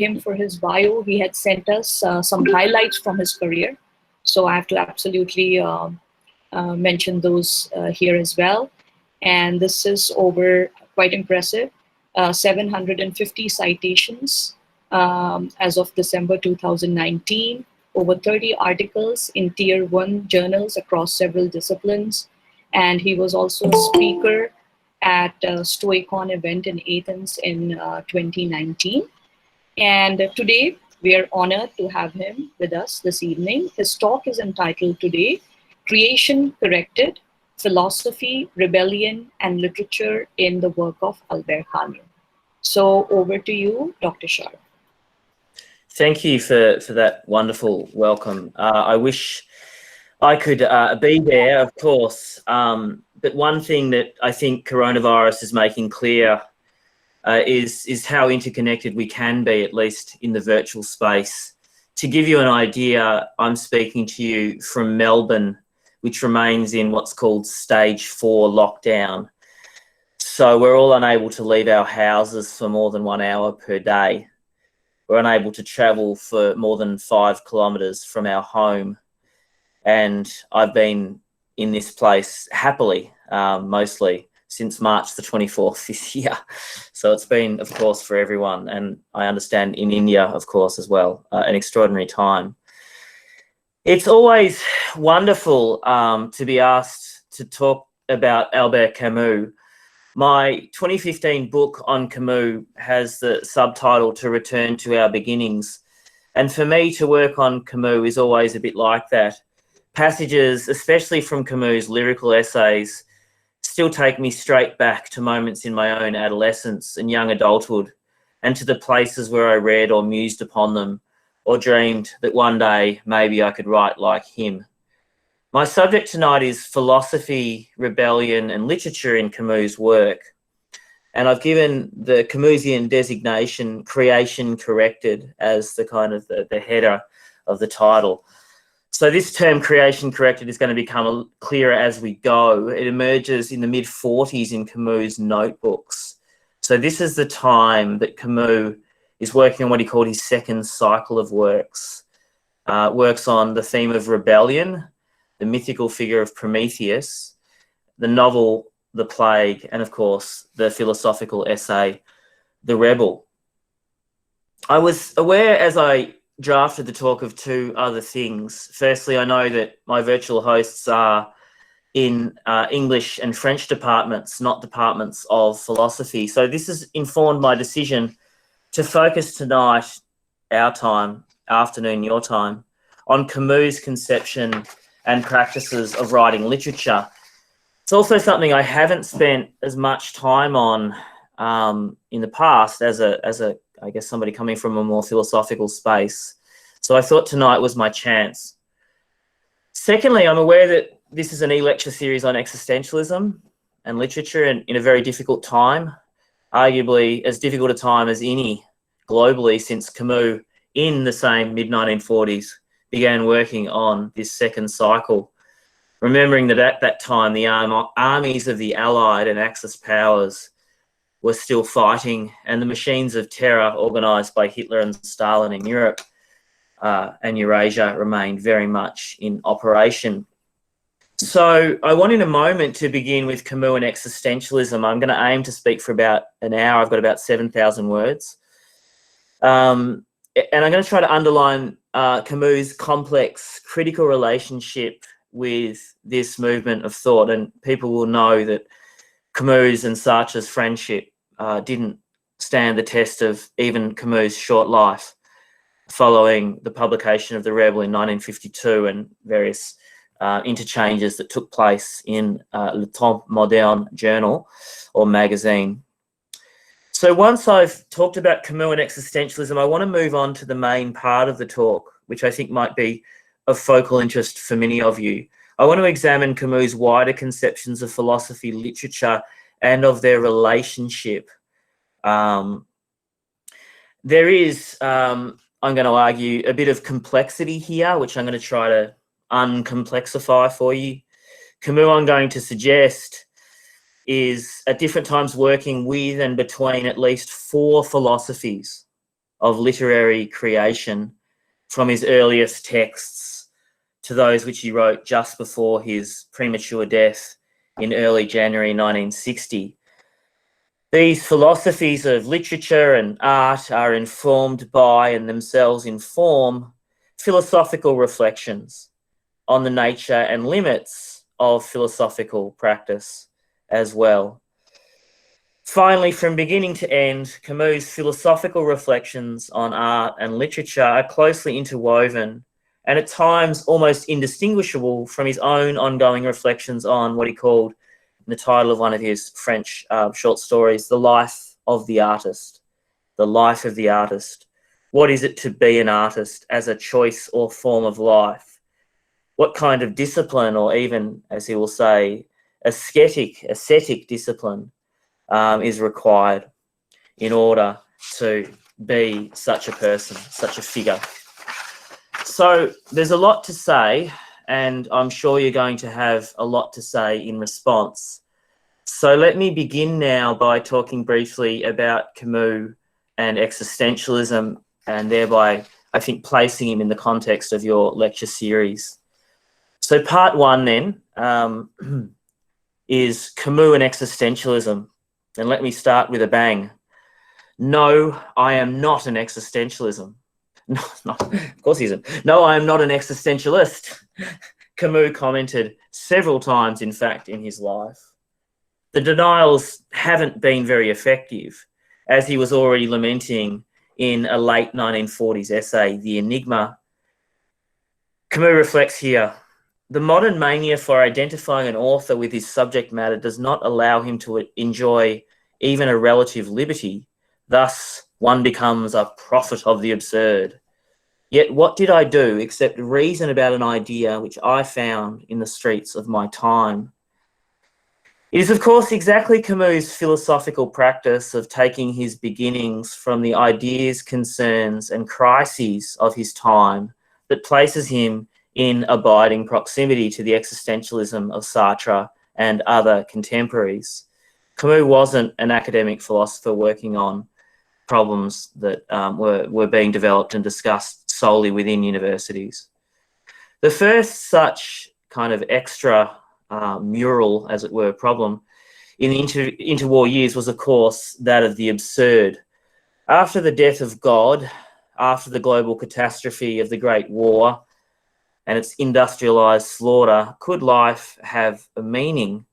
him for his bio. He had sent us some highlights from his career. So I have to absolutely mention those here as well. And this is over quite impressive, 750 citations as of December 2019, over 30 articles in tier 1 journals across several disciplines. And he was also a speaker at a Stoicon event in Athens in 2019. And today we are honored to have him with us this evening. His talk is entitled today, Creation Corrected, Philosophy, Rebellion, and Literature in the Work of Albert Camus. So over to you, Dr. Sharpe. Thank you for that wonderful welcome. I wish I could be there, of course. But one thing that I think coronavirus is making clear is how interconnected we can be, at least in the virtual space. To give you an idea, I'm speaking to you from Melbourne, which remains in what's called stage 4 lockdown. So we're all unable to leave our houses for more than 1 hour per day. We're unable to travel for more than 5 kilometres from our home. And I've been in this place happily, mostly since March the 24th this year. So it's been, of course, for everyone. And I understand in India, of course, as well, an extraordinary time. It's always wonderful to be asked to talk about Albert Camus. My 2015 book on Camus has the subtitle To Return to Our Beginnings. And for me to work on Camus is always a bit like that. Passages, especially from Camus' lyrical essays, still take me straight back to moments in my own adolescence and young adulthood, and to the places where I read or mused upon them, or dreamed that one day maybe I could write like him. My subject tonight is philosophy, rebellion, and literature in Camus' work. And I've given the Camusian designation Creation Corrected as the kind of the header of the title. So this term Creation Corrected is going to become clearer as we go. It emerges in the mid-40s in Camus' notebooks. So this is the time that Camus is working on what he called his second cycle of works. Works on the theme of rebellion, the mythical figure of Prometheus, the novel The Plague, and of course, the philosophical essay, The Rebel. I was aware as I drafted the talk of two other things. Firstly, I know that my virtual hosts are in English and French departments, not departments of philosophy. So this has informed my decision to focus tonight, our time, afternoon, your time, on Camus' conception and practices of writing literature. It's also something I haven't spent as much time on in the past as I guess somebody coming from a more philosophical space. So I thought tonight was my chance. Secondly, I'm aware that this is an e-lecture series on existentialism and literature in a very difficult time, arguably as difficult a time as any globally since Camus in the same mid-1940s began working on this second cycle. Remembering that at that time, the armies of the Allied and Axis powers were still fighting, and the machines of terror organised by Hitler and Stalin in Europe and Eurasia remained very much in operation. So I want in a moment to begin with Camus and existentialism. I'm going to aim to speak for about an hour. I've got about 7,000 words. And I'm going to try to underline Camus' complex critical relationship with this movement of thought. And people will know that Camus and Sartre's friendship didn't stand the test of even Camus' short life following the publication of The Rebel in 1952 and various interchanges that took place in Le Temps Moderne journal or magazine. So once I've talked about Camus and existentialism, I want to move on to the main part of the talk, which I think might be of focal interest for many of you. I want to examine Camus' wider conceptions of philosophy, literature, and of their relationship. There is, I'm going to argue, a bit of complexity here, which I'm going to try to uncomplexify for you. Camus, I'm going to suggest, is at different times working with and between at least 4 philosophies. of literary creation, from his earliest texts to those which he wrote just before his premature death in early January 1960. These philosophies of literature and art are informed by and themselves inform philosophical reflections on the nature and limits of philosophical practice as well. Finally, from beginning to end, Camus' philosophical reflections on art and literature are closely interwoven and at times almost indistinguishable from his own ongoing reflections on what he called, in the title of one of his French short stories, the life of the artist. The life of the artist. What is it to be an artist as a choice or form of life? What kind of discipline, or even, as he will say, ascetic discipline is required in order to be such a person, such a figure? So there's a lot to say, and I'm sure you're going to have a lot to say in response. So let me begin now by talking briefly about Camus and existentialism, and thereby, I think, placing him in the context of your lecture series. So part one then is Camus and existentialism. And let me start with a bang. No, I am not an existentialism. No, of course he isn't. No, I am not an existentialist. Camus commented several times, in fact, in his life. The denials haven't been very effective, as he was already lamenting in a late 1940s essay, The Enigma. Camus reflects here, the modern mania for identifying an author with his subject matter does not allow him to enjoy even a relative liberty. Thus, one becomes a prophet of the absurd. Yet what did I do except reason about an idea which I found in the streets of my time? It is, of course, exactly Camus' philosophical practice of taking his beginnings from the ideas, concerns, and crises of his time that places him in abiding proximity to the existentialism of Sartre and other contemporaries. Camus wasn't an academic philosopher working on problems that were being developed and discussed solely within universities. The first such kind of extra mural, as it were, problem in the interwar years was, of course, that of the absurd. After the death of God, after the global catastrophe of the Great War and its industrialized slaughter, could life have a meaning?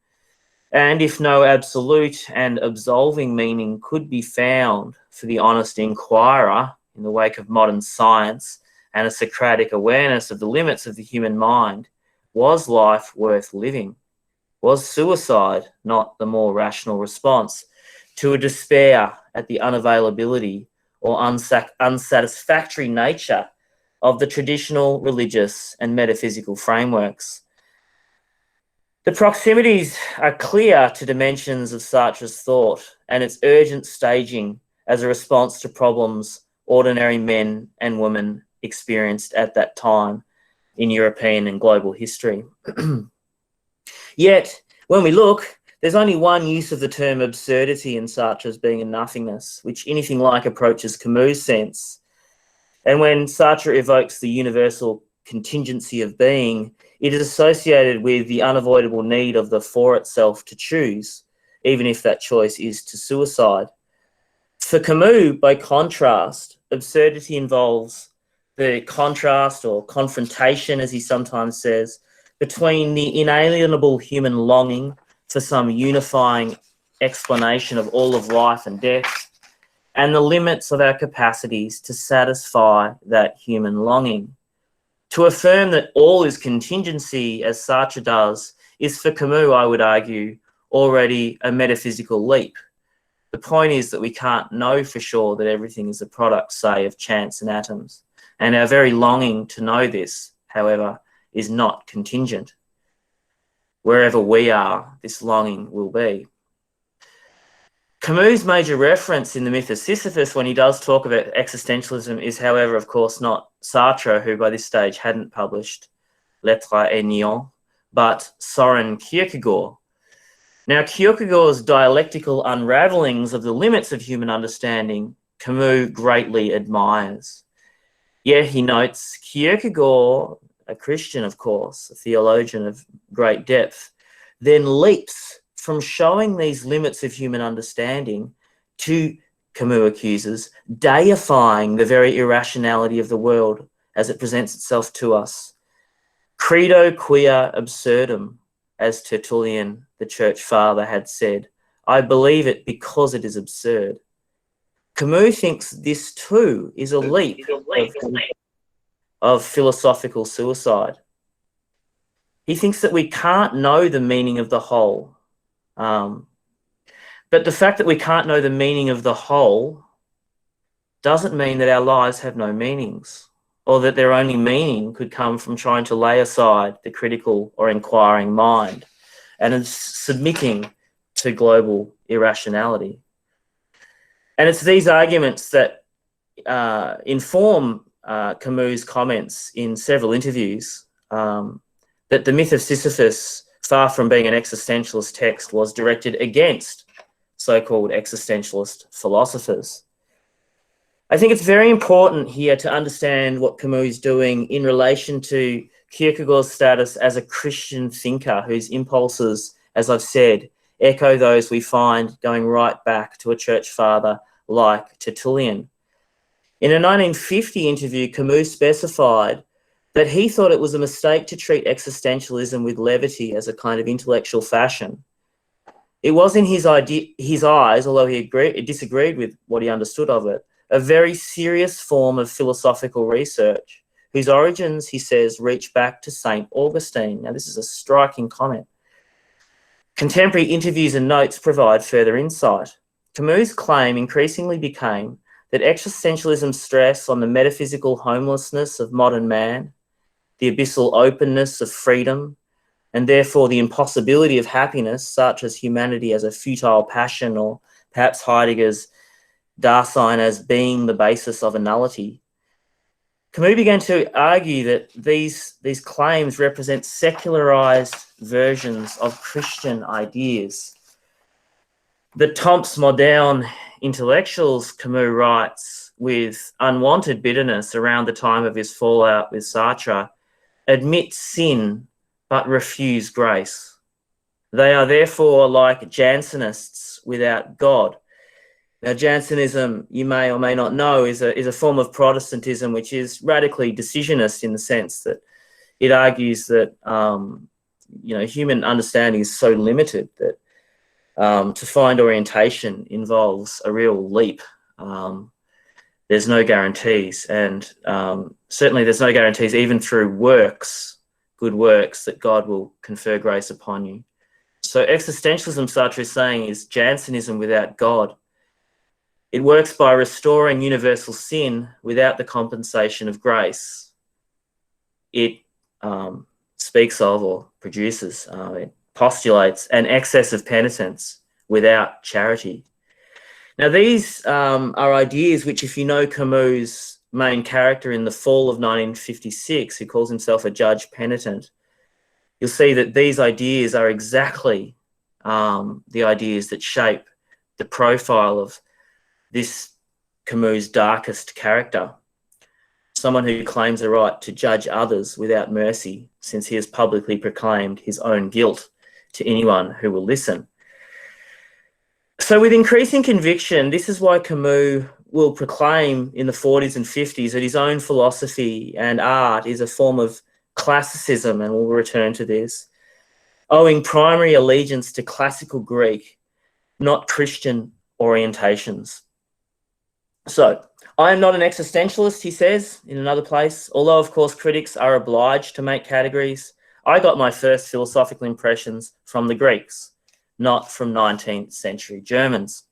And if no absolute and absolving meaning could be found for the honest inquirer in the wake of modern science and a Socratic awareness of the limits of the human mind, was life worth living? Was suicide not the more rational response to a despair at the unavailability or unsatisfactory nature of the traditional religious and metaphysical frameworks? The proximities are clear to dimensions of Sartre's thought and its urgent staging as a response to problems ordinary men and women experienced at that time in European and global history. Yet, when we look, there's only one use of the term absurdity in Sartre's being a nothingness, which anything like approaches Camus' sense. And when Sartre evokes the universal contingency of being, it is associated with the unavoidable need of the for itself to choose, even if that choice is to suicide. For Camus, by contrast, absurdity involves the contrast or confrontation, as he sometimes says, between the inalienable human longing for some unifying explanation of all of life and death and the limits of our capacities to satisfy that human longing. To affirm that all is contingency, as Sartre does, is for Camus, I would argue, already a metaphysical leap. The point is that we can't know for sure that everything is a product, say, of chance and atoms. And our very longing to know this, however, is not contingent. Wherever we are, this longing will be. Camus' major reference in the myth of Sisyphus when he does talk about existentialism is, however, of course, not Sartre, who by this stage hadn't published L'Être et Néant, but Soren Kierkegaard. Now, Kierkegaard's dialectical unravelings of the limits of human understanding Camus greatly admires. Yet he notes Kierkegaard, a Christian, of course, a theologian of great depth, then leaps from showing these limits of human understanding to, Camus accuses, deifying the very irrationality of the world as it presents itself to us. Credo quia absurdum, as Tertullian, the church father, had said. I believe it because it is absurd. Camus thinks this too is a leap of philosophical suicide. He thinks that we can't know the meaning of the whole. But the fact that we can't know the meaning of the whole doesn't mean that our lives have no meanings, or that their only meaning could come from trying to lay aside the critical or inquiring mind and submitting to global irrationality. And it's these arguments that inform Camus' comments in several interviews that the myth of Sisyphus, far from being an existentialist text, was directed against so-called existentialist philosophers. I think it's very important here to understand what Camus is doing in relation to Kierkegaard's status as a Christian thinker whose impulses, as I've said, echo those we find going right back to a church father like Tertullian. In a 1950 interview, Camus specified that he thought it was a mistake to treat existentialism with levity as a kind of intellectual fashion. It was in his eyes, although he disagreed with what he understood of it, a very serious form of philosophical research, whose origins, he says, reach back to St. Augustine. Now, this is a striking comment. Contemporary interviews and notes provide further insight. Camus' claim increasingly became that existentialism's stress on the metaphysical homelessness of modern man, the abyssal openness of freedom, and therefore the impossibility of happiness, such as humanity as a futile passion, or perhaps Heidegger's Dasein as being the basis of a nullity. Camus began to argue that these claims represent secularized versions of Christian ideas. The temps modernes intellectuals, Camus writes, with unwanted bitterness around the time of his fallout with Sartre, admit sin but refuse grace. They are therefore like Jansenists without God. Now, Jansenism, you may or may not know, is a form of Protestantism which is radically decisionist in the sense that it argues that human understanding is so limited that to find orientation involves a real leap. There's no guarantees, and certainly there's no guarantees even through works, good works, that God will confer grace upon you. So existentialism, Sartre is saying, is Jansenism without God. It works by restoring universal sin without the compensation of grace. It speaks of or produces, it postulates an excess of penitence without charity. Now, these are ideas which, if you know Camus' main character in The Fall of 1956, who calls himself a judge penitent, you'll see that these ideas are exactly the ideas that shape the profile of this Camus' darkest character, someone who claims the right to judge others without mercy, since he has publicly proclaimed his own guilt to anyone who will listen. So with increasing conviction, this is why Camus will proclaim in the 40s and 50s that his own philosophy and art is a form of classicism, and we'll return to this, owing primary allegiance to classical Greek, not Christian orientations. So, I am not an existentialist, he says in another place, although of course critics are obliged to make categories. I got my first philosophical impressions from the Greeks, not from 19th century Germans.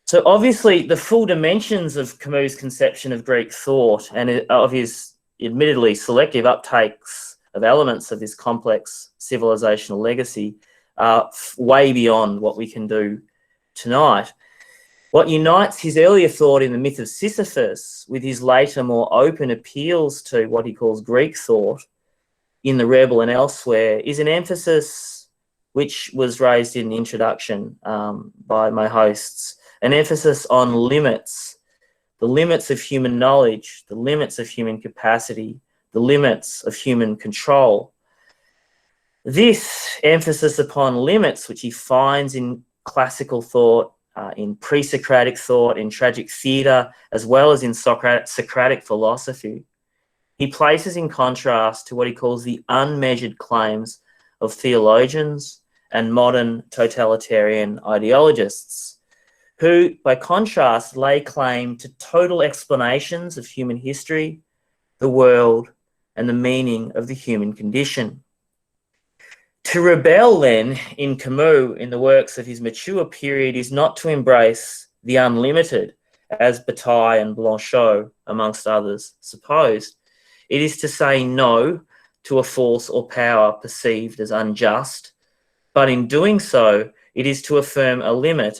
So obviously the full dimensions of Camus' conception of Greek thought and of his admittedly selective uptakes of elements of this complex civilizational legacy are way beyond what we can do tonight. What unites his earlier thought in the myth of Sisyphus with his later more open appeals to what he calls Greek thought in The Rebel and elsewhere is an emphasis which was raised in the introduction by my hosts an emphasis on limits, the limits of human knowledge, the limits of human capacity, the limits of human control. This emphasis upon limits, which he finds in classical thought, in pre-Socratic thought, in tragic theatre, as well as in Socratic philosophy, he places in contrast to what he calls the unmeasured claims of theologians and modern totalitarian ideologists, who, by contrast, lay claim to total explanations of human history, the world, and the meaning of the human condition. To rebel, then, in Camus, in the works of his mature period, is not to embrace the unlimited, as Bataille and Blanchot, amongst others, supposed. It is to say no to a force or power perceived as unjust, but in doing so, it is to affirm a limit,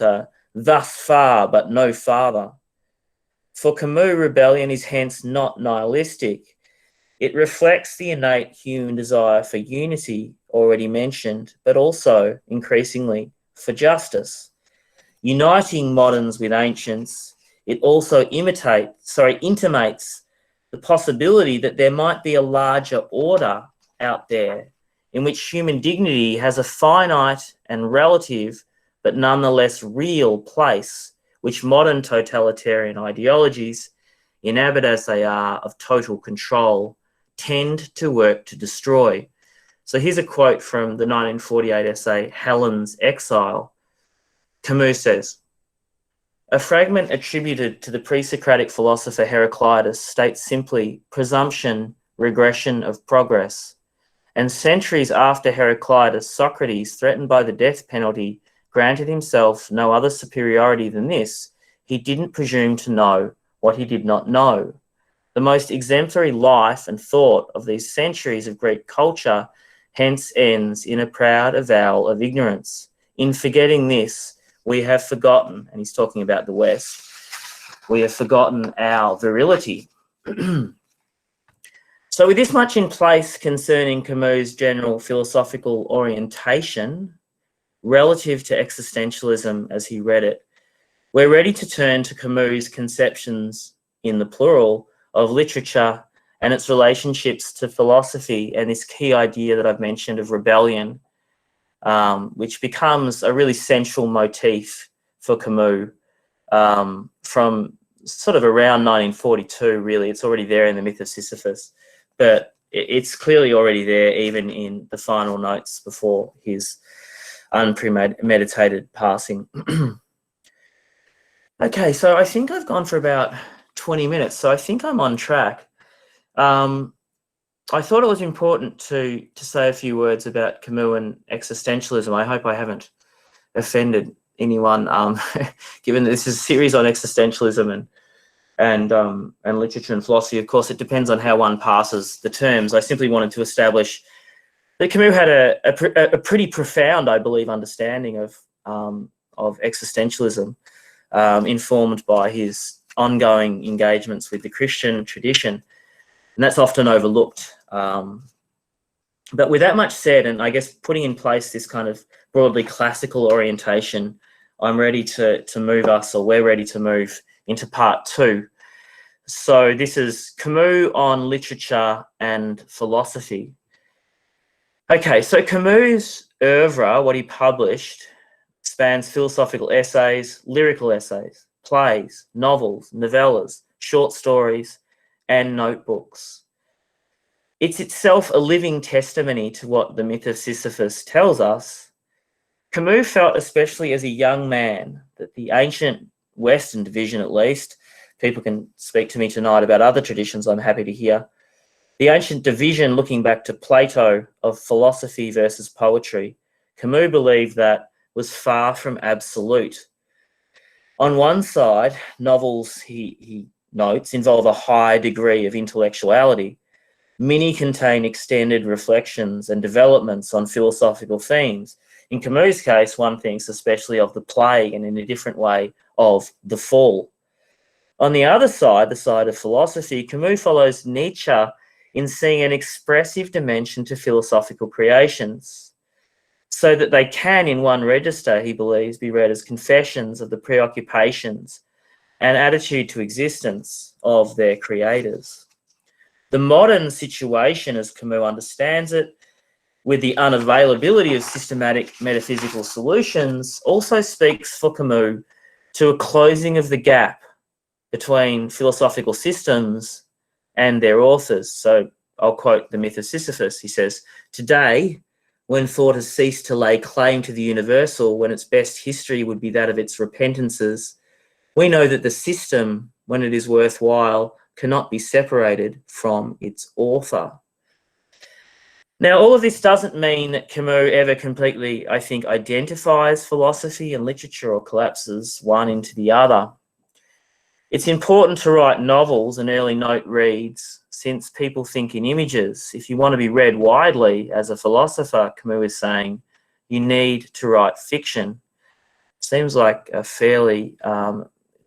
thus far but no farther. For Camus, rebellion is hence not nihilistic. It reflects the innate human desire for unity, already mentioned, but also, increasingly, for justice. Uniting moderns with ancients, it also intimates the possibility that there might be a larger order out there in which human dignity has a finite and relative, but nonetheless real place, which modern totalitarian ideologies, enamored as they are of total control, tend to work to destroy. So here's a quote from the 1948 essay, Helen's Exile. Camus says, "A fragment attributed to the pre-Socratic philosopher Heraclitus states simply presumption, regression of progress. And centuries after Heraclitus, Socrates, threatened by the death penalty, granted himself no other superiority than this: he didn't presume to know what he did not know. The most exemplary life and thought of these centuries of Greek culture hence ends in a proud avowal of ignorance. In forgetting this, we have forgotten," and he's talking about the West, "we have forgotten our virility." So with this much in place concerning Camus' general philosophical orientation relative to existentialism as he read it, we're ready to turn to Camus' conceptions, in the plural, of literature and its relationships to philosophy, and this key idea that I've mentioned of rebellion, which becomes a really central motif for Camus from sort of around 1942, really. It's already there in the Myth of Sisyphus, but it's clearly already there even in the final notes before his unpremeditated passing. Okay, so I think I've gone for about 20 minutes, so I think I'm on track. I thought it was important to say a few words about Camus and existentialism. I hope I haven't offended anyone, given that this is a series on existentialism and literature and philosophy. Of course, it depends on how one passes the terms. I simply wanted to establish that Camus had a pretty profound, I believe, understanding of existentialism, informed by his ongoing engagements with the Christian tradition, and that's often overlooked. But with that much said, and I guess putting in place this kind of broadly classical orientation, I'm ready to move us, or we're ready to move into part two. So this is Camus on literature and philosophy. Okay, so Camus' oeuvre, what he published, spans philosophical essays, lyrical essays, plays, novels, novellas, short stories, and notebooks. It's itself a living testimony to what the Myth of Sisyphus tells us. Camus felt, especially as a young man, that the ancient Western division, at least, people can speak to me tonight about other traditions, I'm happy to hear, the ancient division, looking back to Plato, of philosophy versus poetry, Camus believed that was far from absolute. On one side, novels, he notes, involve a high degree of intellectuality. Many contain extended reflections and developments on philosophical themes. In Camus' case, one thinks especially of the plague, and in a different way of the fall. On the other side, the side of philosophy, Camus follows Nietzsche in seeing an expressive dimension to philosophical creations. so that they can, in one register, he believes, be read as confessions of the preoccupations and attitude to existence of their creators. The modern situation, as Camus understands it, with the unavailability of systematic metaphysical solutions, also speaks for Camus to a closing of the gap between philosophical systems and their authors. So I'll quote the myth of Sisyphus. He says, "Today, when thought has ceased to lay claim to the universal, when its best history would be that of its repentances, we know that the system, when it is worthwhile, cannot be separated from its author." Now, all of this doesn't mean that Camus ever completely, I think, identifies philosophy and literature or collapses one into the other. It's important to write novels and early note reads, since people think in images. If you want to be read widely as a philosopher, Camus is saying, you need to write fiction. Seems like a fairly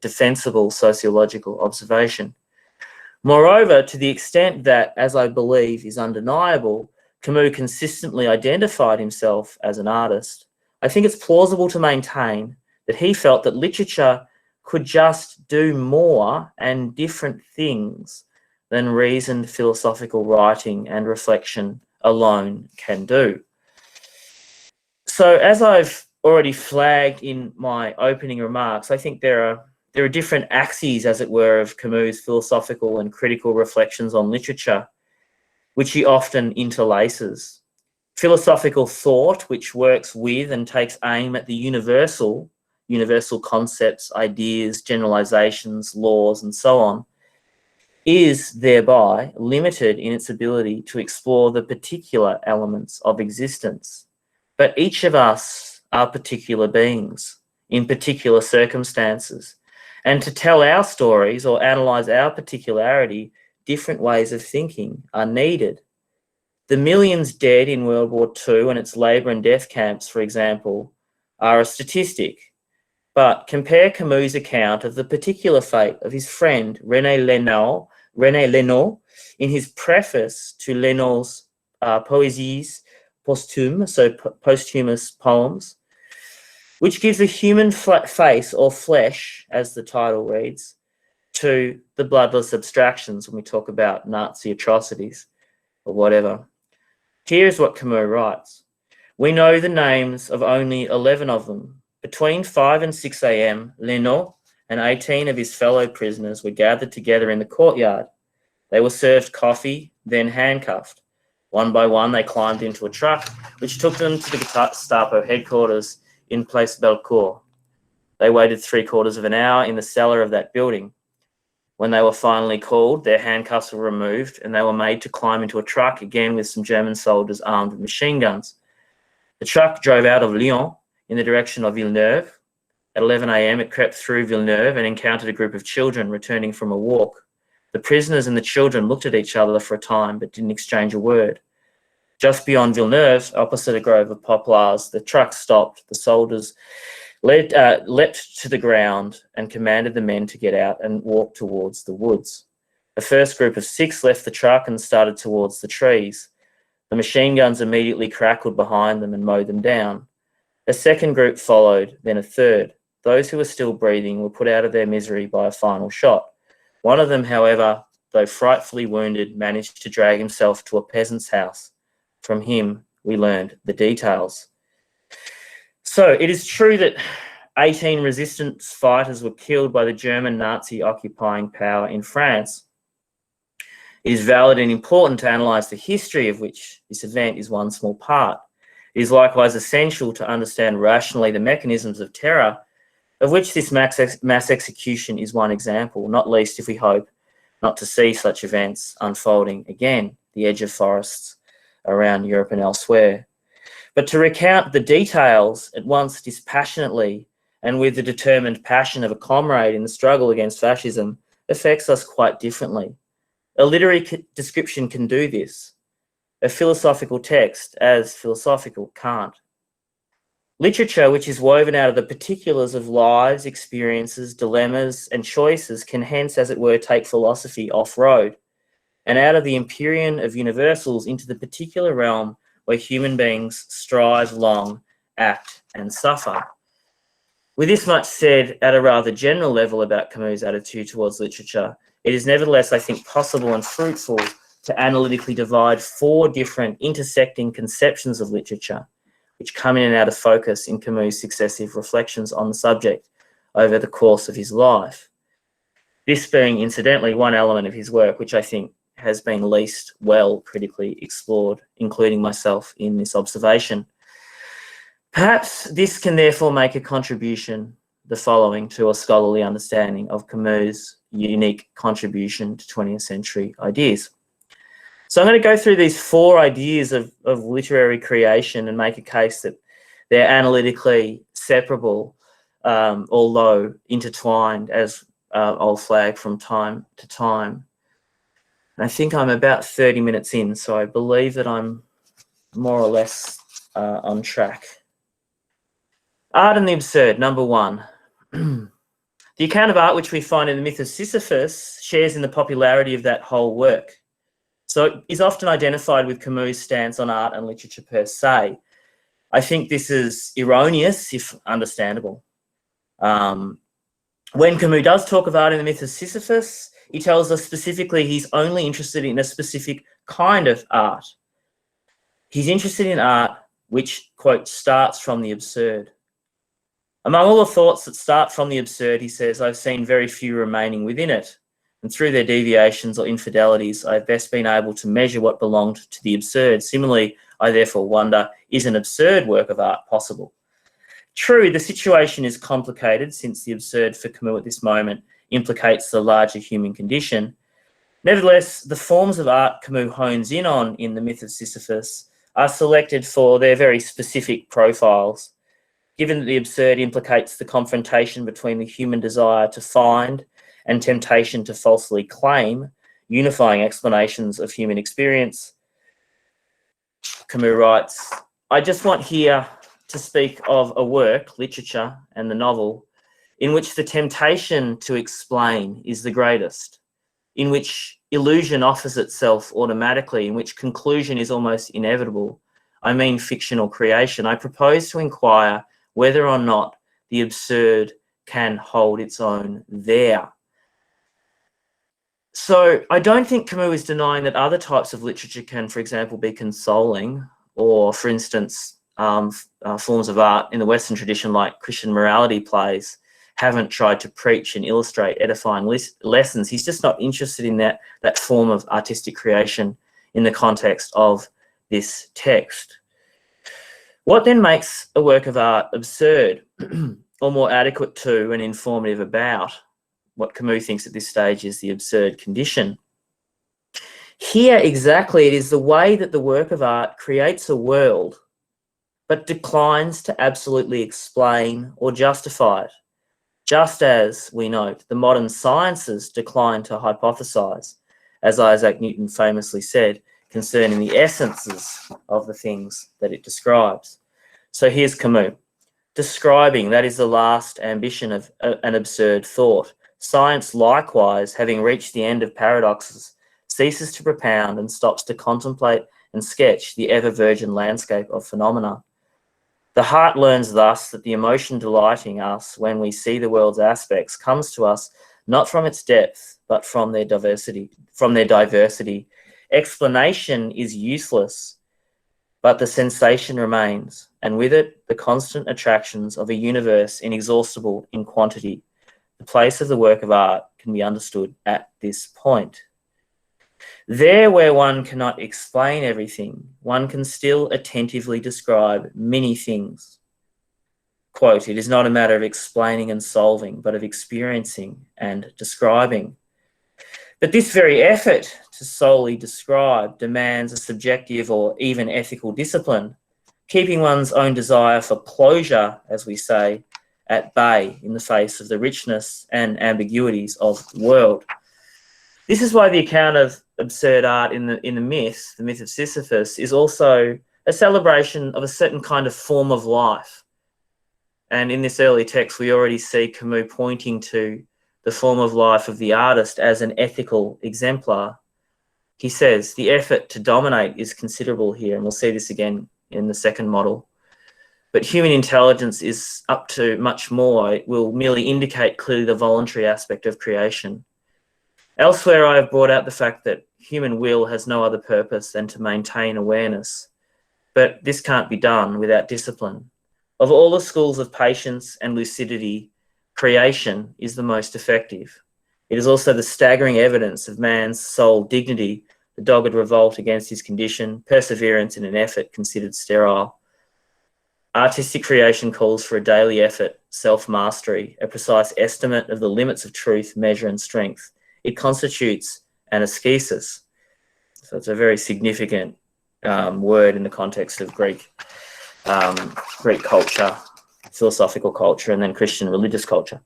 defensible sociological observation. Moreover, to the extent that, as I believe is undeniable, Camus consistently identified himself as an artist, I think it's plausible to maintain that he felt that literature could just do more and different things than reasoned philosophical writing and reflection alone can do. So, as I've already flagged in my opening remarks, I think there are different axes, as it were, of Camus' philosophical and critical reflections on literature, which he often interlaces. Philosophical thought, which works with and takes aim at the universal concepts, ideas, generalizations, laws, and so on, is thereby limited in its ability to explore the particular elements of existence. But each of us are particular beings in particular circumstances, and to tell our stories or analyze our particularity, different ways of thinking are needed. The millions dead in World War II and its labour and death camps, for example, are a statistic. But compare Camus' account of the particular fate of his friend René Lénaud in his preface to Lénaud's Poésies posthumes, so posthumous poems, which gives a human face or flesh, as the title reads, to the bloodless abstractions when we talk about Nazi atrocities or whatever. Here's what Camus writes. We know the names of only 11 of them. Between 5 and 6 a.m., Lénaud and 18 of his fellow prisoners were gathered together in the courtyard. They were served coffee, then handcuffed. One by one, they climbed into a truck, which took them to the Gestapo headquarters in Place Bellecour. They waited 3/4 of an hour in the cellar of that building. When they were finally called, their handcuffs were removed and they were made to climb into a truck, again with some German soldiers armed with machine guns. The truck drove out of Lyon in the direction of Villeneuve. At 11 a.m., it crept through Villeneuve and encountered a group of children returning from a walk. The prisoners and the children looked at each other for a time but didn't exchange a word. Just beyond Villeneuve, opposite a grove of poplars, the truck stopped. The soldiers leapt to the ground and commanded the men to get out and walk towards the woods. The first group of 6 left the truck and started towards the trees. The machine guns immediately crackled behind them and mowed them down. A second group followed, then a third. Those who were still breathing were put out of their misery by a final shot. One of them, however, though frightfully wounded, managed to drag himself to a peasant's house. From him, we learned the details. So it is true that 18 resistance fighters were killed by the German Nazi occupying power in France. It is valid and important to analyse the history of which this event is one small part. It is likewise essential to understand rationally the mechanisms of terror, of which this mass execution is one example, not least if we hope not to see such events unfolding again, the edge of forests around Europe and elsewhere. But to recount the details at once dispassionately and with the determined passion of a comrade in the struggle against fascism affects us quite differently. A literary description can do this. A philosophical text, as philosophical, can't. Literature, which is woven out of the particulars of lives, experiences, dilemmas, and choices, can hence, as it were, take philosophy off-road and out of the empyrean of universals into the particular realm where human beings strive long, act and suffer. With this much said at a rather general level about Camus' attitude towards literature, it is nevertheless, I think, possible and fruitful to analytically divide 4 different intersecting conceptions of literature, which come in and out of focus in Camus' successive reflections on the subject over the course of his life. This being, incidentally, one element of his work which I think has been least well critically explored, including myself in this observation. Perhaps this can therefore make a contribution, the following, to a scholarly understanding of Camus' unique contribution to 20th century ideas. So I'm going to go through these 4 ideas of literary creation and make a case that they're analytically separable, although intertwined, as I'll flag from time to time. And I think I'm about 30 minutes in, so I believe that I'm more or less on track. Art and the absurd, number 1. The account of art which we find in the myth of Sisyphus shares in the popularity of that whole work. So it is often identified with Camus' stance on art and literature per se. I think this is erroneous, if understandable. When Camus does talk of art in the myth of Sisyphus, he tells us specifically he's only interested in a specific kind of art. He's interested in art which, quote, starts from the absurd. Among all the thoughts that start from the absurd, he says, I've seen very few remaining within it, and through their deviations or infidelities, I've best been able to measure what belonged to the absurd. Similarly, I therefore wonder, is an absurd work of art possible? True, the situation is complicated, since the absurd for Camus at this moment implicates the larger human condition. Nevertheless, the forms of art Camus hones in on in the myth of Sisyphus are selected for their very specific profiles. Given that the absurd implicates the confrontation between the human desire to find and temptation to falsely claim, unifying explanations of human experience, Camus writes, I just want here to speak of a work, literature and the novel, in which the temptation to explain is the greatest, in which illusion offers itself automatically, in which conclusion is almost inevitable. I mean fictional creation. I propose to inquire whether or not the absurd can hold its own there. So I don't think Camus is denying that other types of literature can, for example, be consoling, or, for instance, forms of art in the Western tradition like Christian morality plays haven't tried to preach and illustrate edifying lessons. He's just not interested in that form of artistic creation in the context of this text. What then makes a work of art absurd, or more adequate to and informative about what Camus thinks at this stage is the absurd condition? Here, exactly, it is the way that the work of art creates a world, but declines to absolutely explain or justify it, just as, we note, the modern sciences decline to hypothesize, as Isaac Newton famously said, concerning the essences of the things that it describes. So here's Camus. Describing, that is the last ambition of an absurd thought. Science, likewise, having reached the end of paradoxes, ceases to propound and stops to contemplate and sketch the ever-virgin landscape of phenomena. The heart learns thus that the emotion delighting us when we see the world's aspects comes to us not from its depth, but from their diversity. Explanation is useless, but the sensation remains, and with it the constant attractions of a universe inexhaustible in quantity. The place of the work of art can be understood at this point. There where one cannot explain everything, one can still attentively describe many things. Quote, it is not a matter of explaining and solving, but of experiencing and describing. But this very effort to solely describe demands a subjective or even ethical discipline, keeping one's own desire for closure, as we say, at bay in the face of the richness and ambiguities of the world. This is why the account of absurd art in the myth of Sisyphus, is also a celebration of a certain kind of form of life. And in this early text, we already see Camus pointing to the form of life of the artist as an ethical exemplar. He says, the effort to dominate is considerable here, and we'll see this again in the second model. But human intelligence is up to much more. It will merely indicate clearly the voluntary aspect of creation. Elsewhere, I have brought out the fact that human will has no other purpose than to maintain awareness. But this can't be done without discipline. Of all the schools of patience and lucidity, creation is the most effective. It is also the staggering evidence of man's soul dignity, the dogged revolt against his condition, perseverance in an effort considered sterile. Artistic creation calls for a daily effort, self-mastery, a precise estimate of the limits of truth, measure, and strength. It constitutes an ascesis. So it's a very significant word in the context of Greek culture, philosophical culture, and then Christian religious culture.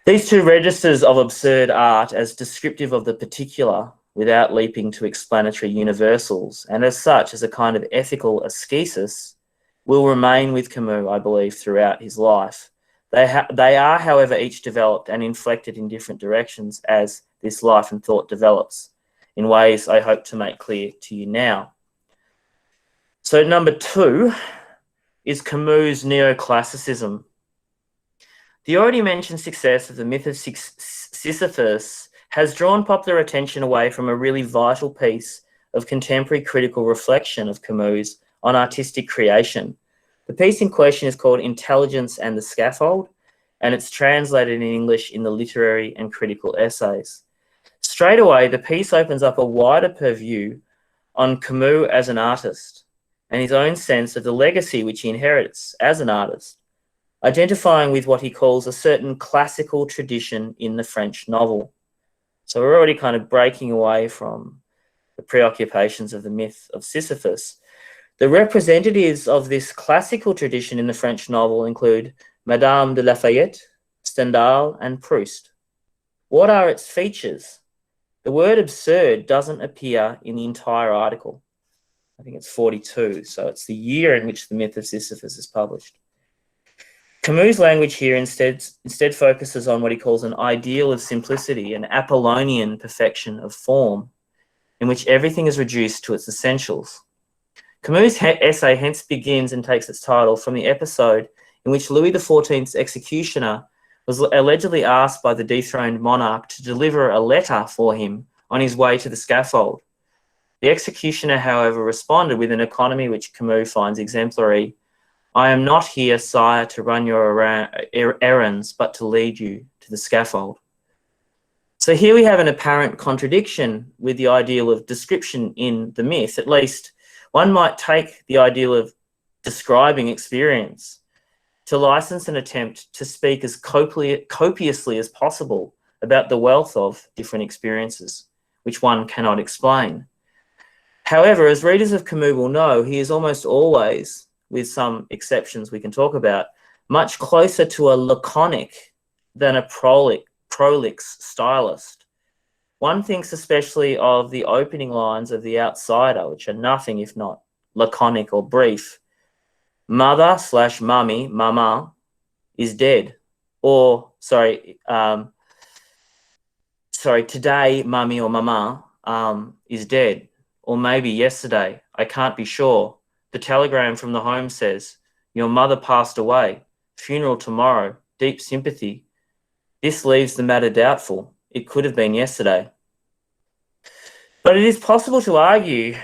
These two registers of absurd art as descriptive of the particular without leaping to explanatory universals, and as such as a kind of ethical ascesis, will remain with Camus, I believe, throughout his life. They are, however, each developed and inflected in different directions as this life and thought develops, in ways I hope to make clear to you now. So number 2 is Camus' neoclassicism. The already mentioned success of the myth of Sisyphus has drawn popular attention away from a really vital piece of contemporary critical reflection of Camus on artistic creation. The piece in question is called Intelligence and the Scaffold, and it's translated in English in the Literary and Critical Essays. Straight away, the piece opens up a wider purview on Camus as an artist and his own sense of the legacy which he inherits as an artist, identifying with what he calls a certain classical tradition in the French novel. So we're already kind of breaking away from the preoccupations of the myth of Sisyphus. The representatives of this classical tradition in the French novel include Madame de Lafayette, Stendhal, and Proust. What are its features? The word absurd doesn't appear in the entire article. I think it's 42, so it's the year in which the myth of Sisyphus is published. Camus' language here instead focuses on what he calls an ideal of simplicity, an Apollonian perfection of form, in which everything is reduced to its essentials. Camus' essay hence begins and takes its title from the episode in which Louis XIV's executioner was allegedly asked by the dethroned monarch to deliver a letter for him on his way to the scaffold. The executioner, however, responded with an economy which Camus finds exemplary. I am not here, sire, to run your errands, but to lead you to the scaffold. So here we have an apparent contradiction with the ideal of description in the myth. At least one might take the ideal of describing experience to license an attempt to speak as copiously as possible about the wealth of different experiences, which one cannot explain. However, as readers of Camus will know, he is almost always, with some exceptions we can talk about, much closer to a laconic than a prolix stylist. One thinks especially of the opening lines of The Outsider, which are nothing if not laconic or brief. Mother/mummy, mama, is dead. Or, today, mummy or mama is dead. Or maybe yesterday, I can't be sure. The telegram from the home says, your mother passed away, funeral tomorrow, deep sympathy. This leaves the matter doubtful. It could have been yesterday. But it is possible to argue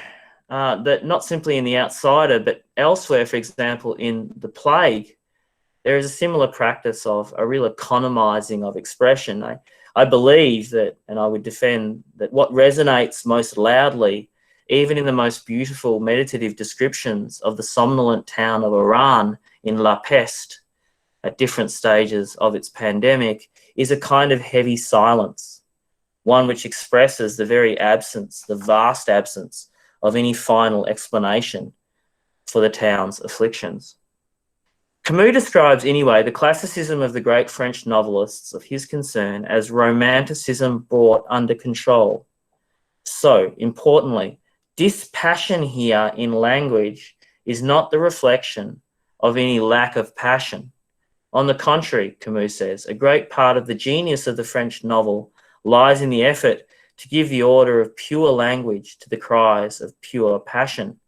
that not simply in The Outsider, but elsewhere, for example, in The Plague, there is a similar practice of a real economizing of expression. I believe that, and I would defend that what resonates most loudly, even in the most beautiful meditative descriptions of the somnolent town of Oran in La Peste at different stages of its pandemic, is a kind of heavy silence, one which expresses the very absence, the vast absence of any final explanation for the town's afflictions. Camus describes, anyway, the classicism of the great French novelists of his concern as romanticism brought under control. So, importantly, dispassion here in language is not the reflection of any lack of passion. On the contrary, Camus says, a great part of the genius of the French novel lies in the effort to give the order of pure language to the cries of pure passion.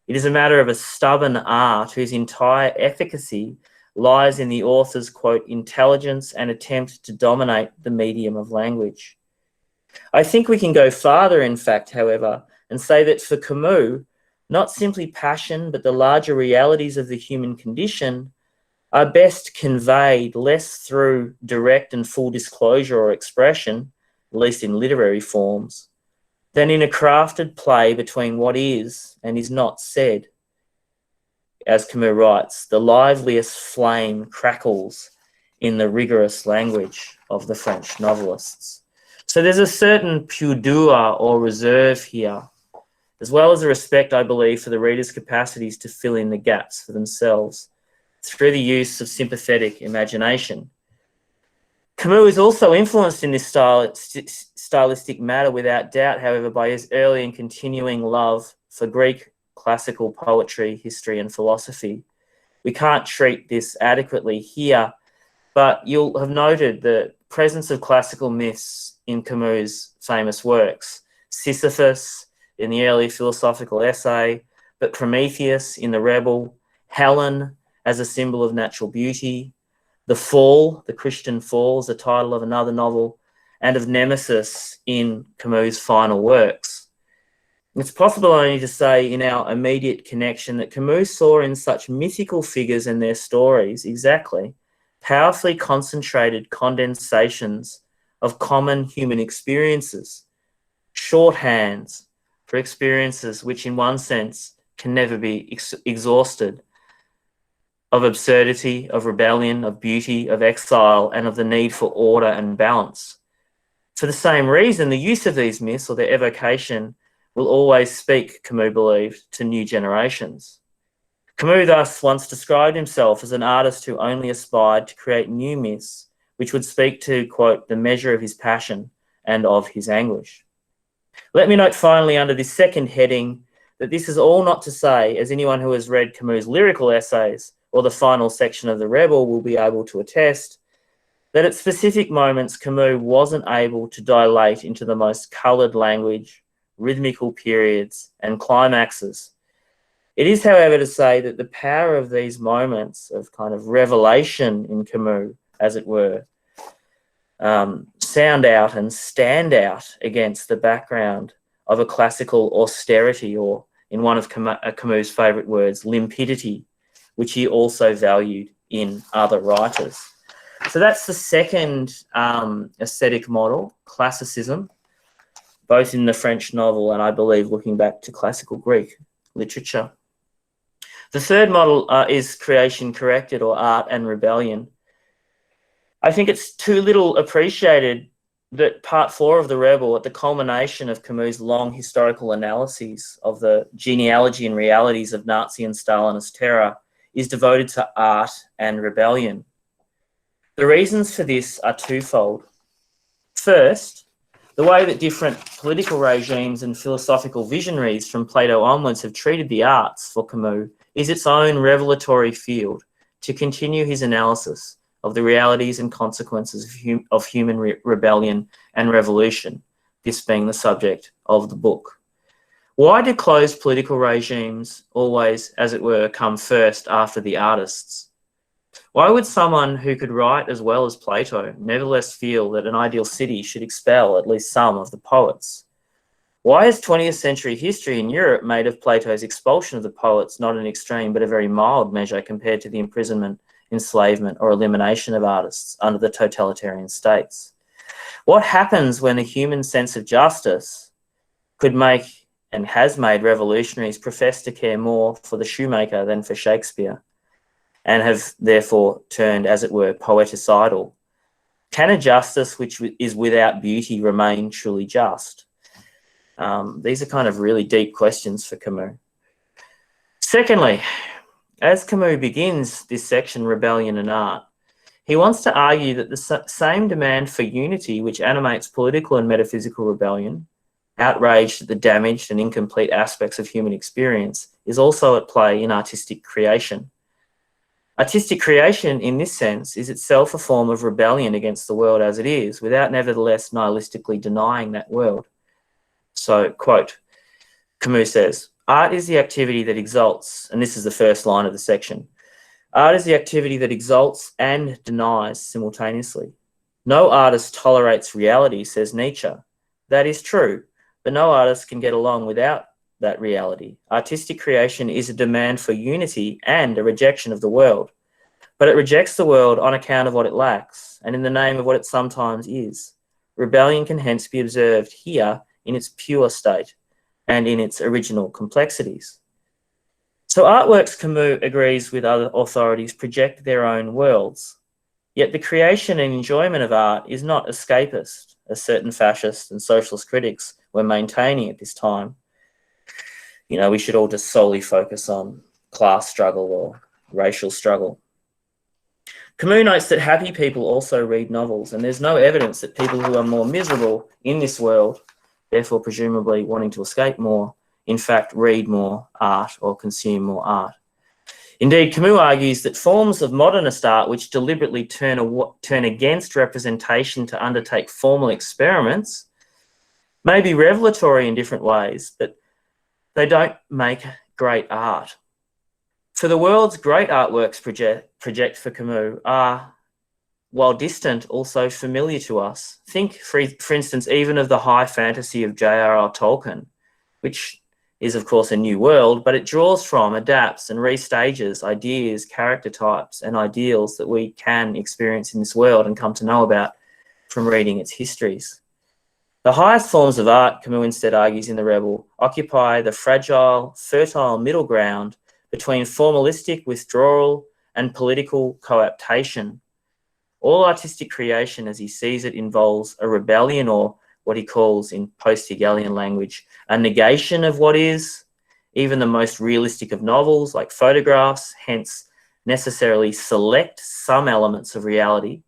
It is a matter of a stubborn art whose entire efficacy lies in the author's, quote, intelligence and attempt to dominate the medium of language. I think we can go farther, in fact, however, and say that for Camus, not simply passion, but the larger realities of the human condition are best conveyed less through direct and full disclosure or expression, at least in literary forms, than in a crafted play between what is and is not said. As Camus writes, the liveliest flame crackles in the rigorous language of the French novelists. So there's a certain pudeur or reserve here, as well as a respect, I believe, for the reader's capacities to fill in the gaps for themselves through the use of sympathetic imagination. Camus is also influenced in this stylistic matter, without doubt, however, by his early and continuing love for Greek classical poetry, history, and philosophy. We can't treat this adequately here, but you'll have noted the presence of classical myths in Camus' famous works. Sisyphus in the early philosophical essay, but Prometheus in The Rebel, Helen as a symbol of natural beauty, The Fall, the Christian Fall, is the title of another novel, and of Nemesis in Camus' final works. It's possible only to say in our immediate connection that Camus saw in such mythical figures and their stories exactly powerfully concentrated condensations of common human experiences, shorthands for experiences which in one sense can never be exhausted, of absurdity, of rebellion, of beauty, of exile, and of the need for order and balance. For the same reason, the use of these myths or their evocation will always speak, Camus believed, to new generations. Camus thus once described himself as an artist who only aspired to create new myths which would speak to, quote, the measure of his passion and of his anguish. Let me note finally under this second heading that this is all not to say, as anyone who has read Camus' lyrical essays or the final section of The Rebel will be able to attest, that at specific moments Camus wasn't able to dilate into the most coloured language, rhythmical periods, and climaxes. It is, however, to say that the power of these moments of kind of revelation in Camus, as it were, sound out and stand out against the background of a classical austerity, or in one of Camus' favourite words, limpidity, which he also valued in other writers. So that's the second aesthetic model, classicism, both in the French novel and I believe looking back to classical Greek literature. The third model is creation corrected, or art and rebellion. I think it's too little appreciated that part 4 of The Rebel, at the culmination of Camus' long historical analyses of the genealogy and realities of Nazi and Stalinist terror, is devoted to art and rebellion. The reasons for this are twofold. First, the way that different political regimes and philosophical visionaries from Plato onwards have treated the arts for Camus is its own revelatory field to continue his analysis of the realities and consequences of human rebellion and revolution, this being the subject of the book. Why do closed political regimes always, as it were, come first after the artists? Why would someone who could write as well as Plato nevertheless feel that an ideal city should expel at least some of the poets? Why is 20th century history in Europe made of Plato's expulsion of the poets not an extreme but a very mild measure compared to the imprisonment, enslavement, or elimination of artists under the totalitarian states? What happens when a human sense of justice could make and has made revolutionaries profess to care more for the shoemaker than for Shakespeare, and have therefore turned, as it were, poeticidal? Can a justice which is without beauty remain truly just? These are kind of really deep questions for Camus. Secondly, as Camus begins this section, Rebellion and Art, he wants to argue that the same demand for unity which animates political and metaphysical rebellion, outraged at the damaged and incomplete aspects of human experience, is also at play in artistic creation. Artistic creation, in this sense, is itself a form of rebellion against the world as it is, without nevertheless nihilistically denying that world. So, quote, Camus says, art is the activity that exalts, and this is the first line of the section, art is the activity that exalts and denies simultaneously. No artist tolerates reality, says Nietzsche. That is true, but no artist can get along without that reality. Artistic creation is a demand for unity and a rejection of the world, but it rejects the world on account of what it lacks and in the name of what it sometimes is. Rebellion can hence be observed here in its pure state and in its original complexities. So artworks, Camus agrees with other authorities, project their own worlds. Yet the creation and enjoyment of art is not escapist, as certain fascist and socialist critics were maintaining at this time. You know, we should all just solely focus on class struggle or racial struggle. Camus notes that happy people also read novels, and there's no evidence that people who are more miserable in this world, therefore presumably wanting to escape more, in fact read more art or consume more art. Indeed, Camus argues that forms of modernist art which deliberately turn against representation to undertake formal experiments may be revelatory in different ways, but they don't make great art. For the world's great artworks project for Camus are, while distant, also familiar to us. Think, for instance, even of the high fantasy of J.R.R. Tolkien, which is, of course, a new world, but it draws from, adapts and restages ideas, character types, and ideals that we can experience in this world and come to know about from reading its histories. The highest forms of art, Camus instead argues in The Rebel, occupy the fragile, fertile middle ground between formalistic withdrawal and political coaptation. All artistic creation, as he sees it, involves a rebellion, or what he calls in post-Hegelian language, a negation of what is. Even the most realistic of novels, like photographs, hence necessarily select some elements of reality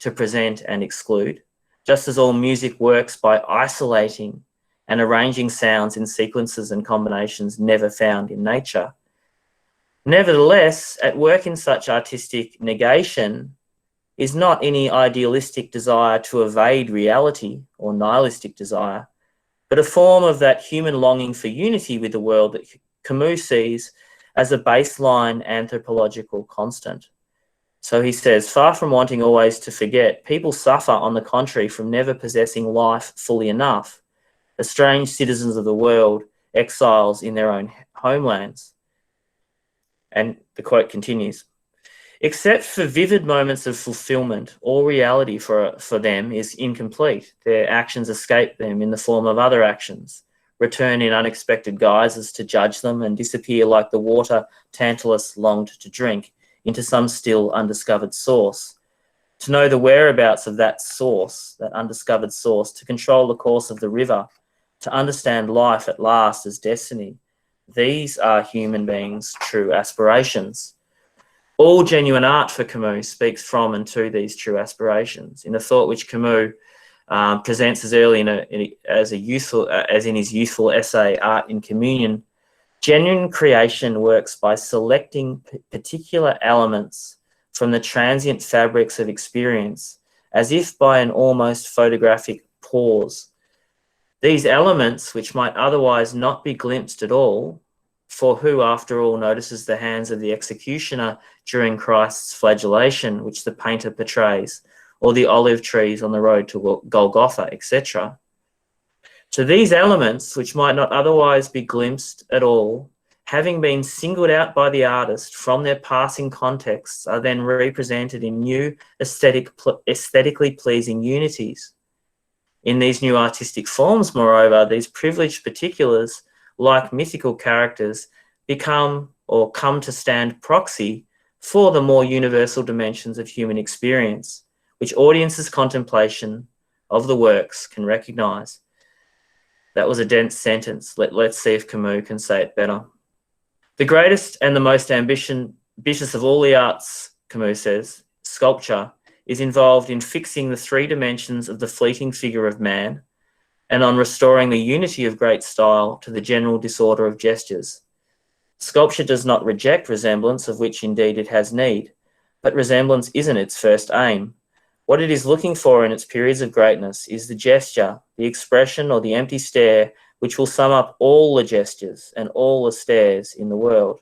to present and exclude, just as all music works by isolating and arranging sounds in sequences and combinations never found in nature. Nevertheless, at work in such artistic negation is not any idealistic desire to evade reality or nihilistic desire, but a form of that human longing for unity with the world that Camus sees as a baseline anthropological constant. So he says, far from wanting always to forget, people suffer, on the contrary, from never possessing life fully enough, estranged citizens of the world, exiles in their own homelands. And the quote continues, except for vivid moments of fulfillment, all reality for them is incomplete. Their actions escape them in the form of other actions, return in unexpected guises to judge them, and disappear like the water Tantalus longed to drink into some still undiscovered source. To know the whereabouts of that source, that undiscovered source, to control the course of the river, to understand life at last as destiny. These are human beings' true aspirations. All genuine art for Camus speaks from and to these true aspirations, in a thought which Camus presents as early as in his youthful essay, Art in Communion. Genuine creation works by selecting particular elements from the transient fabrics of experience, as if by an almost photographic pause. These elements, which might otherwise not be glimpsed at all, for who, after all, notices the hands of the executioner during Christ's flagellation, which the painter portrays, or the olive trees on the road to Golgotha, etc. So these elements, which might not otherwise be glimpsed at all, having been singled out by the artist from their passing contexts, are then represented in new aesthetically pleasing unities. In these new artistic forms, moreover, these privileged particulars, like mythical characters, become or come to stand proxy for the more universal dimensions of human experience, which audiences' contemplation of the works can recognize. That was a dense sentence. Let's see if Camus can say it better. The greatest and the most ambitious of all the arts, Camus says, sculpture, is involved in fixing the three dimensions of the fleeting figure of man and on restoring the unity of great style to the general disorder of gestures. Sculpture does not reject resemblance, of which indeed it has need, but resemblance isn't its first aim. What it is looking for in its periods of greatness is the gesture, the expression, or the empty stare which will sum up all the gestures and all the stares in the world.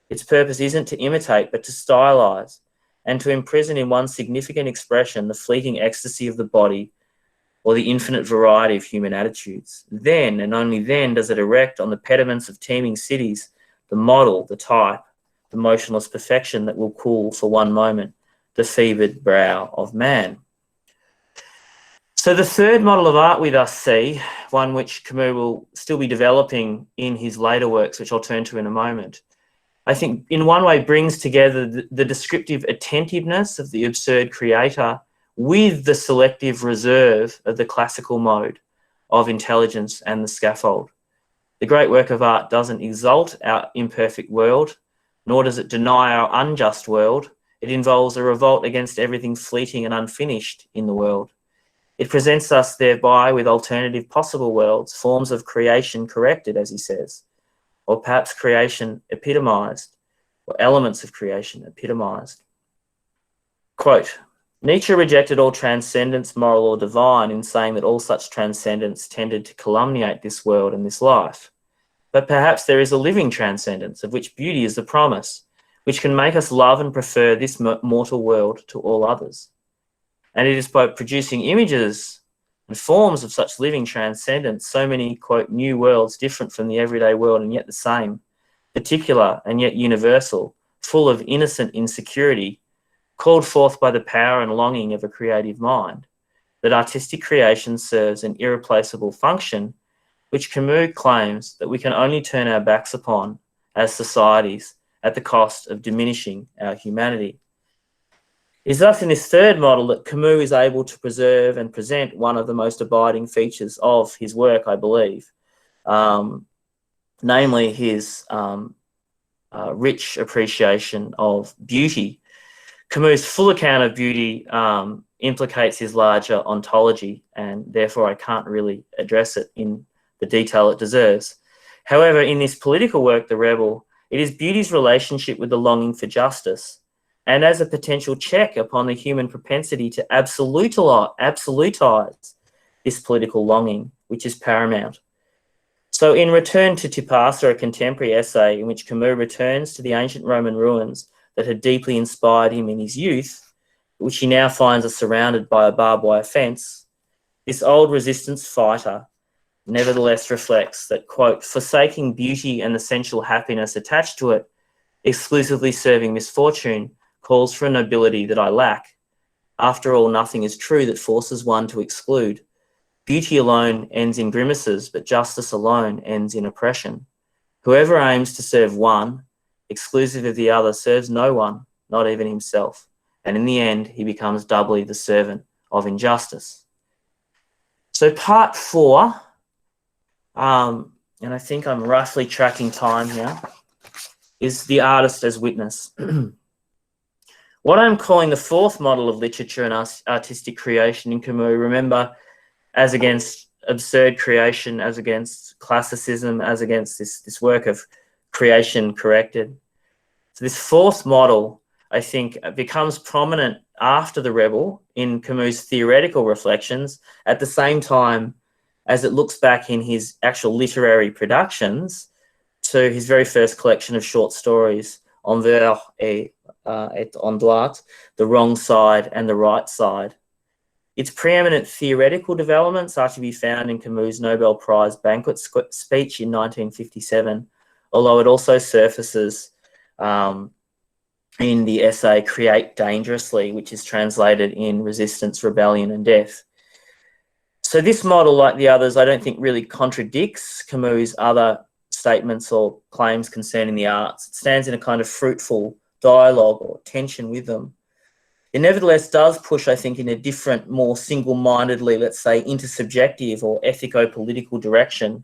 Its purpose isn't to imitate, but to stylize, and to imprison in one significant expression the fleeting ecstasy of the body or the infinite variety of human attitudes. Then, and only then, does it erect on the pediments of teeming cities the model, the type, the motionless perfection that will cool for one moment the fevered brow of man. So the third model of art we thus see, one which Camus will still be developing in his later works, which I'll turn to in a moment, I think in one way brings together the descriptive attentiveness of the absurd creator with the selective reserve of the classical mode of intelligence and the scaffold. The great work of art doesn't exalt our imperfect world, nor does it deny our unjust world. It involves a revolt against everything fleeting and unfinished in the world. It presents us thereby with alternative possible worlds, forms of creation corrected, as he says, or perhaps creation epitomized, or elements of creation epitomized. Quote, Nietzsche rejected all transcendence, moral or divine, in saying that all such transcendence tended to calumniate this world and this life. But perhaps there is a living transcendence, of which beauty is the promise, which can make us love and prefer this mortal world to all others. And it is by producing images and forms of such living transcendence, so many, quote, new worlds different from the everyday world and yet the same, particular and yet universal, full of innocent insecurity, called forth by the power and longing of a creative mind, that artistic creation serves an irreplaceable function, which Camus claims that we can only turn our backs upon as societies at the cost of diminishing our humanity. It is thus in this third model that Camus is able to preserve and present one of the most abiding features of his work, I believe, namely his rich appreciation of beauty. Camus' full account of beauty implicates his larger ontology, and therefore I can't really address it in the detail it deserves. However, in this political work, The Rebel, it is beauty's relationship with the longing for justice, and as a potential check upon the human propensity to absolutize this political longing, which is paramount. So in Return to Tipasa, a contemporary essay in which Camus returns to the ancient Roman ruins that had deeply inspired him in his youth, which he now finds are surrounded by a barbed wire fence, this old resistance fighter nevertheless reflects that, quote, forsaking beauty and the sensual happiness attached to it, exclusively serving misfortune, calls for a nobility that I lack. After all, nothing is true that forces one to exclude. Beauty alone ends in grimaces, but justice alone ends in oppression. Whoever aims to serve one, exclusive of the other, serves no one, not even himself. And in the end, he becomes doubly the servant of injustice. So part 4, and I think I'm roughly tracking time here, is the artist as witness. What I'm calling the fourth model of literature and artistic creation in Camus, remember, as against absurd creation, as against classicism, as against this work of creation corrected. So this fourth model, I think, becomes prominent after The Rebel in Camus' theoretical reflections, at the same time as it looks back in his actual literary productions to his very first collection of short stories, Envers et en droite, The Wrong Side and the Right Side. Its preeminent theoretical developments are to be found in Camus' Nobel Prize banquet speech in 1957, although it also surfaces in the essay Create Dangerously, which is translated in Resistance, Rebellion and Death. So this model, like the others, I don't think really contradicts Camus' other statements or claims concerning the arts. It stands in a kind of fruitful dialogue or tension with them. It nevertheless does push, I think, in a different, more single-mindedly, let's say, intersubjective or ethico-political direction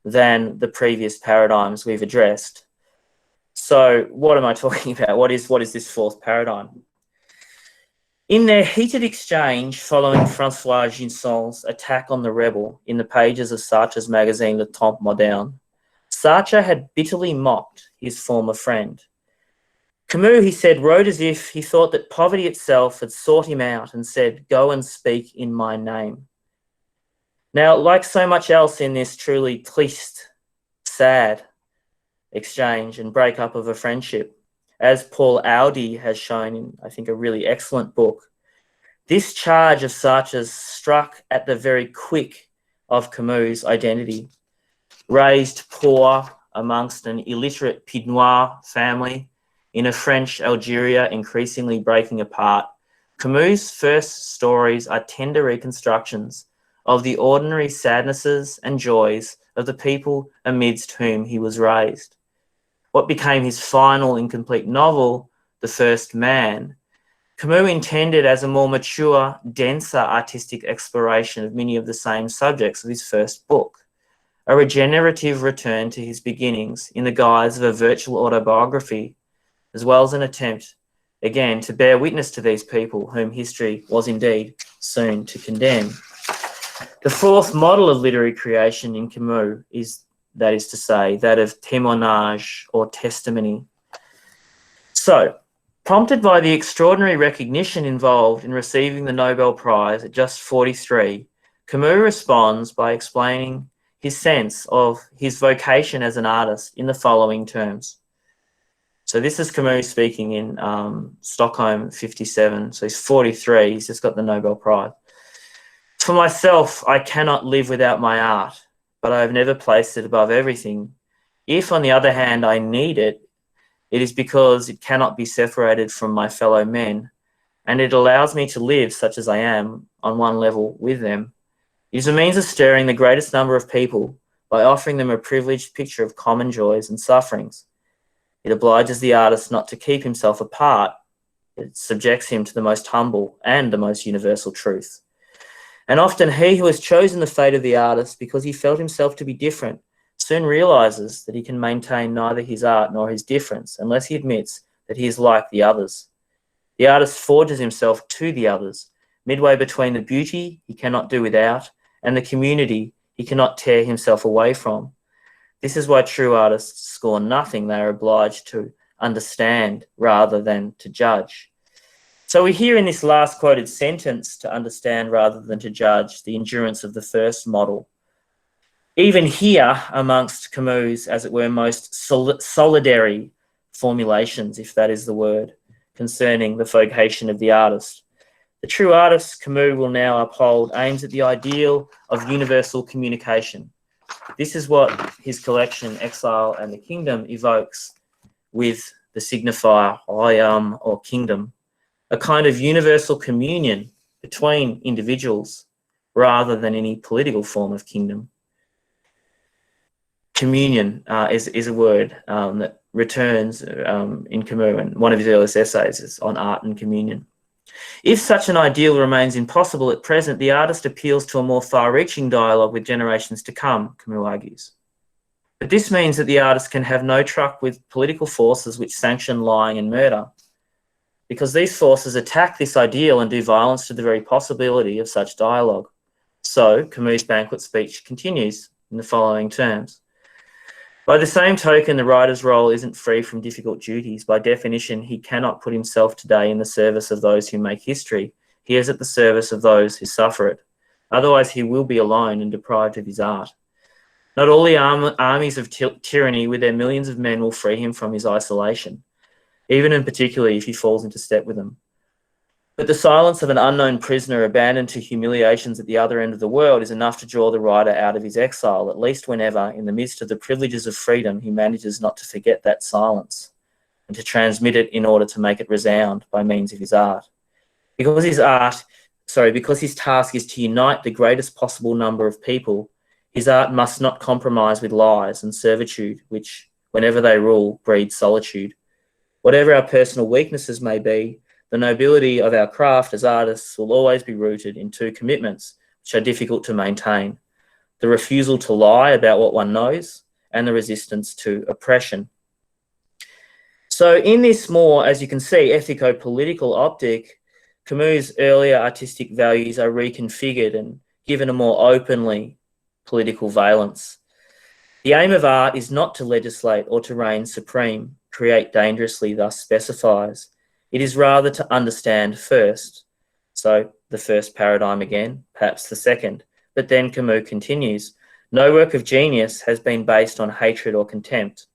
than the previous paradigms we've addressed. So what am I talking about? What is this fourth paradigm? In their heated exchange following François Ginson's attack on The Rebel in the pages of Sartre's magazine Le Temps Moderne, Sartre had bitterly mocked his former friend. Camus, he said, wrote as if he thought that poverty itself had sought him out and said, "Go and speak in my name." Now, like so much else in this truly triste, sad exchange and breakup of a friendship, as Paul Audi has shown in, I think, a really excellent book, this charge of Sartre's struck at the very quick of Camus' identity. Raised poor amongst an illiterate Pied Noir family in a French Algeria increasingly breaking apart, Camus' first stories are tender reconstructions of the ordinary sadnesses and joys of the people amidst whom he was raised. What became his final incomplete novel, The First Man, Camus intended as a more mature, denser artistic exploration of many of the same subjects of his first book, a regenerative return to his beginnings in the guise of a virtual autobiography, as well as an attempt, again, to bear witness to these people whom history was indeed soon to condemn. The fourth model of literary creation in Camus is, that is to say, that of témoignage or testimony. So, prompted by the extraordinary recognition involved in receiving the Nobel Prize at just 43, Camus responds by explaining his sense of his vocation as an artist in the following terms. So this is Camus speaking in Stockholm, 57. So he's 43, he's just got the Nobel Prize. "For myself, I cannot live without my art, but I have never placed it above everything. If, on the other hand, I need it, it is because it cannot be separated from my fellow men, and it allows me to live, such as I am, on one level with them. It is a means of stirring the greatest number of people by offering them a privileged picture of common joys and sufferings. It obliges the artist not to keep himself apart. It subjects him to the most humble and the most universal truth. And often he who has chosen the fate of the artist because he felt himself to be different soon realizes that he can maintain neither his art nor his difference unless he admits that he is like the others. The artist forges himself to the others, midway between the beauty he cannot do without and the community he cannot tear himself away from. This is why true artists scorn nothing. They are obliged to understand rather than to judge." So we hear in this last quoted sentence, to understand rather than to judge, the endurance of the first model. Even here, amongst Camus', as it were, most solidary formulations, if that is the word, concerning the vocation of the artist, the true artist Camus will now uphold aims at the ideal of universal communication. This is what his collection, Exile and the Kingdom, evokes with the signifier Royaume or kingdom, a kind of universal communion between individuals rather than any political form of kingdom. Communion is a word that returns in Camus, and one of his earliest essays is on art and communion. If such an ideal remains impossible at present, the artist appeals to a more far-reaching dialogue with generations to come, Camus argues. But this means that the artist can have no truck with political forces which sanction lying and murder, because these forces attack this ideal and do violence to the very possibility of such dialogue. So, Camus' banquet speech continues in the following terms. By the same token, the writer's role isn't free from difficult duties. By definition, he cannot put himself today in the service of those who make history. He is at the service of those who suffer it. Otherwise, he will be alone and deprived of his art. Not all the armies of tyranny with their millions of men will free him from his isolation, even and particularly if he falls into step with them. But the silence of an unknown prisoner abandoned to humiliations at the other end of the world is enough to draw the writer out of his exile, at least whenever, in the midst of the privileges of freedom, he manages not to forget that silence and to transmit it in order to make it resound by means of his art. Because his task is to unite the greatest possible number of people, his art must not compromise with lies and servitude, which, whenever they rule, breed solitude. Whatever our personal weaknesses may be, the nobility of our craft as artists will always be rooted in two commitments which are difficult to maintain: the refusal to lie about what one knows and the resistance to oppression. So in this more, as you can see, ethico-political optic, Camus' earlier artistic values are reconfigured and given a more openly political valence. The aim of art is not to legislate or to reign supreme, create dangerously thus specifies. It is rather to understand first. So the first paradigm again, perhaps the second. But then Camus continues, no work of genius has been based on hatred or contempt.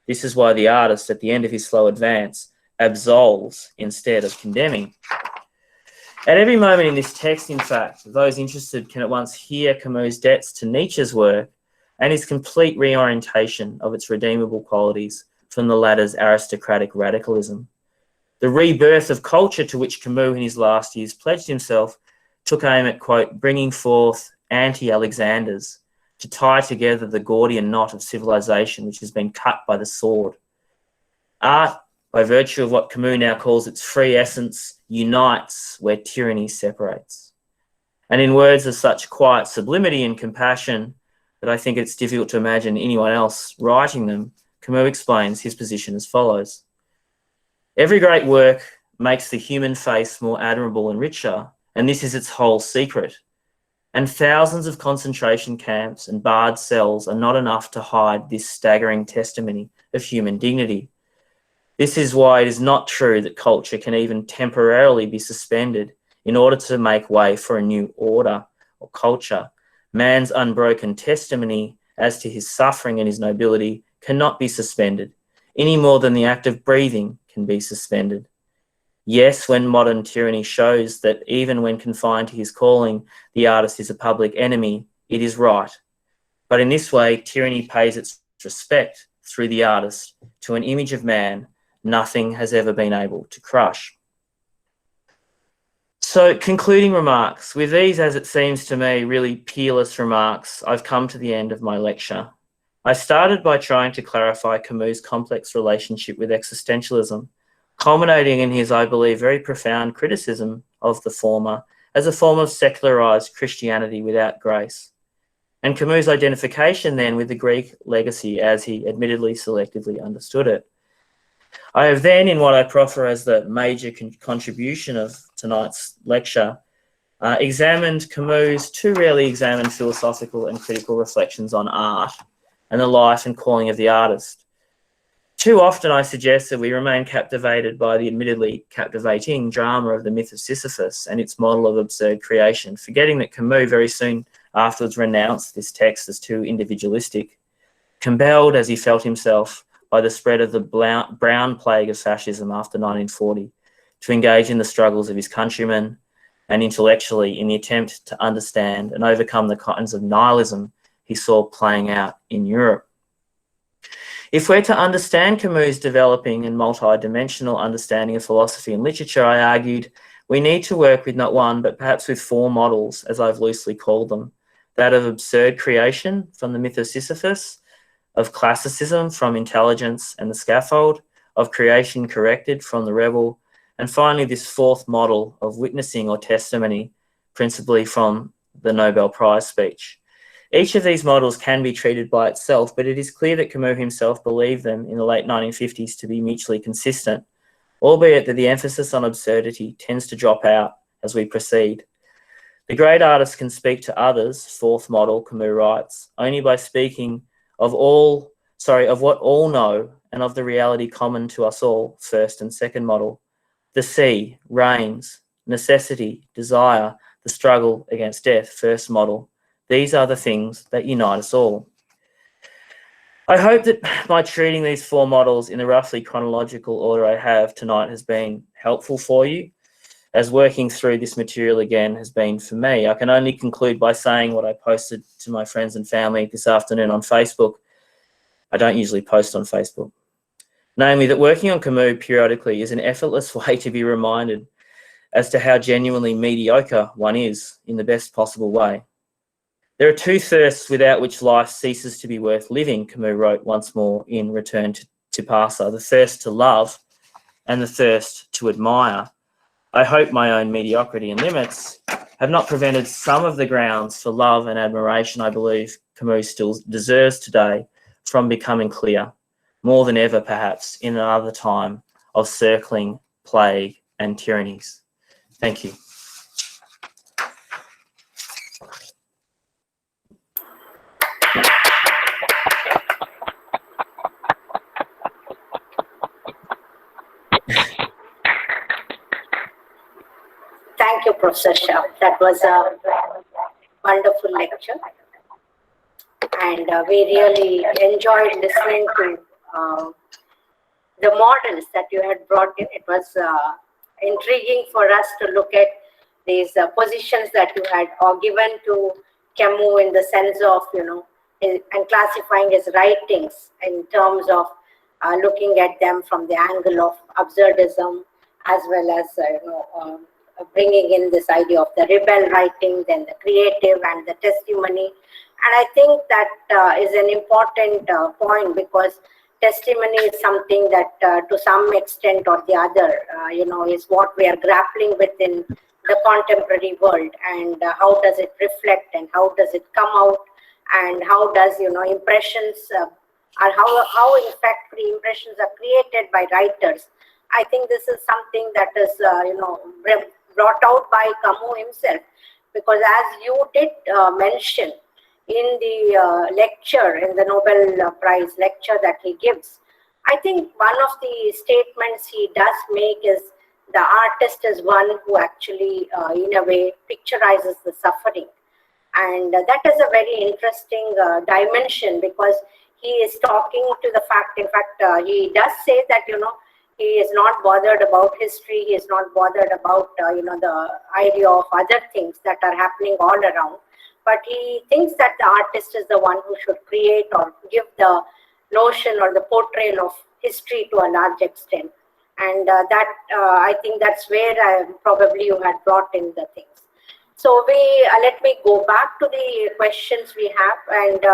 This is why the artist, at the end of his slow advance, absolves instead of condemning. At every moment in this text, in fact, those interested can at once hear Camus' debts to Nietzsche's work and his complete reorientation of its redeemable qualities from the latter's aristocratic radicalism. The rebirth of culture to which Camus in his last years pledged himself took aim at, quote, bringing forth anti-Alexanders to tie together the Gordian knot of civilization which has been cut by the sword. Art, by virtue of what Camus now calls its free essence, unites where tyranny separates. And in words of such quiet sublimity and compassion that I think it's difficult to imagine anyone else writing them, Camus explains his position as follows. Every great work makes the human face more admirable and richer, and this is its whole secret. And thousands of concentration camps and barred cells are not enough to hide this staggering testimony of human dignity. This is why it is not true that culture can even temporarily be suspended in order to make way for a new order or culture. Man's unbroken testimony as to his suffering and his nobility cannot be suspended, any more than the act of breathing can be suspended. Yes, when modern tyranny shows that even when confined to his calling, the artist is a public enemy, it is right. But in this way, tyranny pays its respect through the artist to an image of man nothing has ever been able to crush. So, concluding remarks. With these, as it seems to me, really peerless remarks, I've come to the end of my lecture. I started by trying to clarify Camus' complex relationship with existentialism, culminating in his, I believe, very profound criticism of the former as a form of secularized Christianity without grace, and Camus' identification then with the Greek legacy as he admittedly selectively understood it. I have then, in what I proffer as the major contribution of tonight's lecture, examined Camus' too rarely examined philosophical and critical reflections on art and the life and calling of the artist. Too often I suggest that we remain captivated by the admittedly captivating drama of the myth of Sisyphus and its model of absurd creation, forgetting that Camus very soon afterwards renounced this text as too individualistic, compelled as he felt himself by the spread of the brown plague of fascism after 1940, to engage in the struggles of his countrymen and intellectually in the attempt to understand and overcome the kinds of nihilism he saw playing out in Europe. If we're to understand Camus' developing and multi-dimensional understanding of philosophy and literature, I argued, we need to work with not one, but perhaps with four models, as I've loosely called them. That of absurd creation from the myth of Sisyphus, of classicism from intelligence and the scaffold, of creation corrected from the rebel, and finally this fourth model of witnessing or testimony, principally from the Nobel Prize speech. Each of these models can be treated by itself, but it is clear that Camus himself believed them in the late 1950s to be mutually consistent, albeit that the emphasis on absurdity tends to drop out as we proceed. The great artist can speak to others, fourth model, Camus writes, only by speaking of what all know and of the reality common to us all, first and second model. The sea, rains, necessity, desire, the struggle against death, first model. These are the things that unite us all. I hope that by treating these four models in the roughly chronological order I have tonight has been helpful for you, as working through this material again has been for me. I can only conclude by saying what I posted to my friends and family this afternoon on Facebook. I don't usually post on Facebook. Namely, that working on Camus periodically is an effortless way to be reminded as to how genuinely mediocre one is in the best possible way. There are two thirsts without which life ceases to be worth living, Camus wrote once more in Return to Parsa, the thirst to love and the thirst to admire. I hope my own mediocrity and limits have not prevented some of the grounds for love and admiration I believe Camus still deserves today from becoming clear, more than ever perhaps in another time of circling plague and tyrannies. Thank you. Professor Sharpe. That was a wonderful lecture, and we really enjoyed listening to the models that you had brought in. It was intriguing for us to look at these positions that you had given to Camus in the sense of, and classifying his writings in terms of looking at them from the angle of absurdism, as well as bringing in this idea of the rebel writing, then the creative and the testimony. And I think that is an important point, because testimony is something that to some extent or the other, is what we are grappling with in the contemporary world, and how does it reflect, and how does it come out, and how does, impressions or how in fact impressions are created by writers. I think this is something that is, brought out by Camus himself, because as you did mention in the lecture, in the Nobel Prize lecture that he gives, I think one of the statements he does make is the artist is one who actually, in a way, picturizes the suffering. And that is a very interesting dimension, because he is talking to the fact, in fact, he does say that, he is not bothered about history, he is not bothered about, the idea of other things that are happening all around. But he thinks that the artist is the one who should create or give the notion or the portrayal of history to a large extent. And I think that's where probably you had brought in the things. So let me go back to the questions we have, and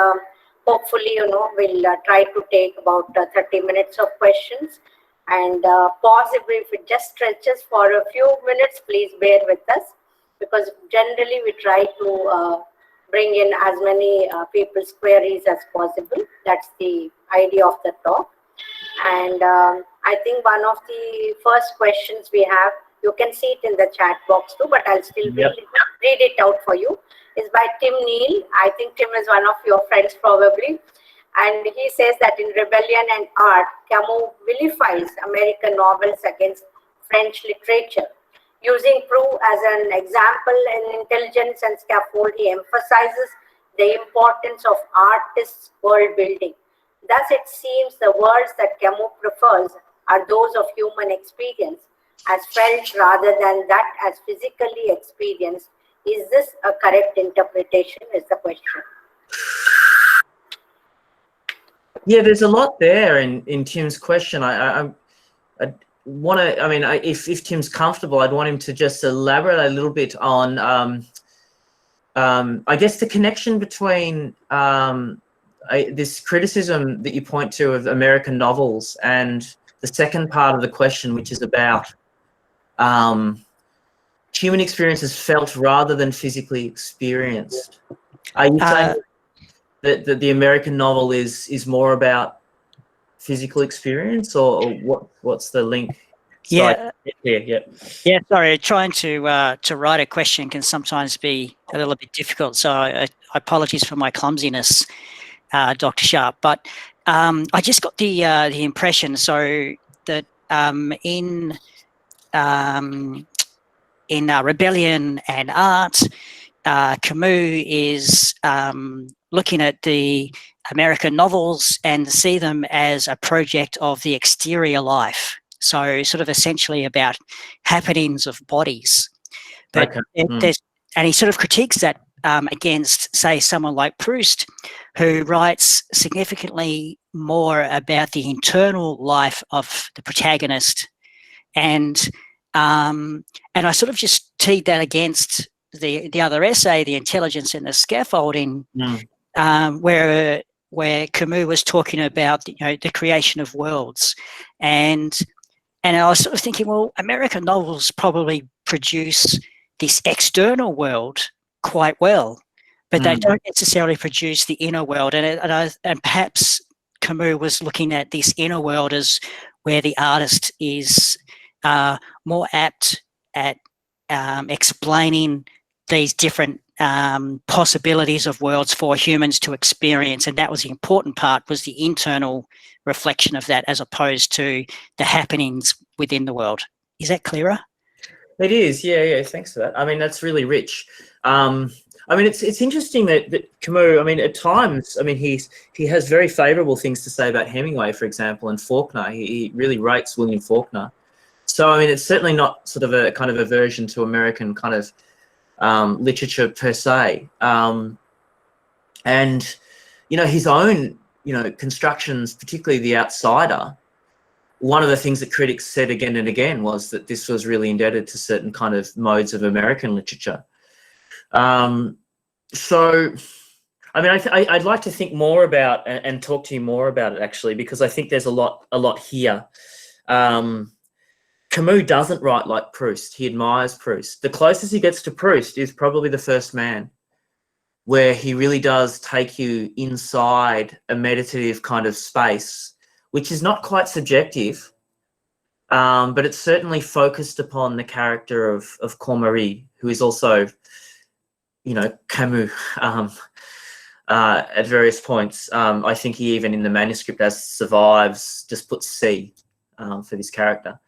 hopefully, we'll try to take about 30 minutes of questions. And possibly if it just stretches for a few minutes, please bear with us, because generally we try to bring in as many people's queries as possible. That's the idea of the talk. And I think one of the first questions we have, you can see it in the chat box too, but I'll still read it out for you, is by Tim Neal. I think Tim is one of your friends probably. And he says that in Rebellion and Art, Camus vilifies American novels against French literature. Using Prue as an example in Intelligence and Scaffold, he emphasizes the importance of artists' world building. Thus, it seems the worlds that Camus prefers are those of human experience, as felt rather than that as physically experienced. Is this a correct interpretation, is the question. Yeah, there's a lot there in Tim's question. I want to, if Tim's comfortable, I'd want him to just elaborate a little bit on, I guess, the connection between this criticism that you point to of American novels and the second part of the question, which is about human experiences felt rather than physically experienced. Are you saying that the American novel is more about physical experience, or what's the link? Yeah. Yeah. Sorry, trying to write a question can sometimes be a little bit difficult. So I apologies for my clumsiness, Dr. Sharpe. But I just got the impression that in Rebellion and Art, Camus is looking at the American novels and see them as a project of the exterior life. So sort of essentially about happenings of bodies. But and he sort of critiques that against, say, someone like Proust, who writes significantly more about the internal life of the protagonist. And I sort of just teed that against the other essay, The Intelligence and the Scaffolding, where Camus was talking about the creation of worlds, and I was sort of thinking, well, American novels probably produce this external world quite well, but they don't necessarily produce the inner world, and perhaps Camus was looking at this inner world as where the artist is more apt at explaining these different possibilities of worlds for humans to experience, and that was the important part, was the internal reflection of that as opposed to the happenings within the world. Is that clearer? It is, yeah. Thanks for that. I mean, that's really rich. I mean, it's interesting that Camus, I mean, at times, I mean, he has very favourable things to say about Hemingway, for example, and Faulkner. He really rates William Faulkner. So, I mean, it's certainly not sort of a kind of aversion to American kind of literature per se. And, you know, his own, you know, constructions, particularly The Outsider, one of the things that critics said again and again was that this was really indebted to certain kind of modes of American literature. So, I mean, I'd like to think more about and talk to you more about it, actually, because I think there's a lot here. Camus doesn't write like Proust. He admires Proust. The closest he gets to Proust is probably The First Man, where he really does take you inside a meditative kind of space, which is not quite subjective, but it's certainly focused upon the character of Cormery, who is also, you know, Camus at various points. I think he even in the manuscript as survives just puts C for this character,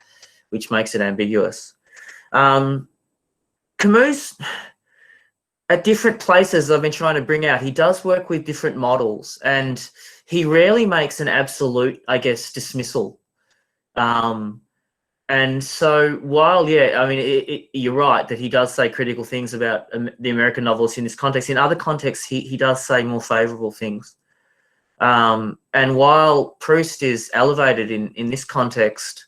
which makes it ambiguous. Camus, at different places I've been trying to bring out, he does work with different models, and he rarely makes an absolute, I guess, dismissal. And so while, yeah, I mean, you're right that he does say critical things about the American novelists in this context, in other contexts, he does say more favourable things. And while Proust is elevated in this context,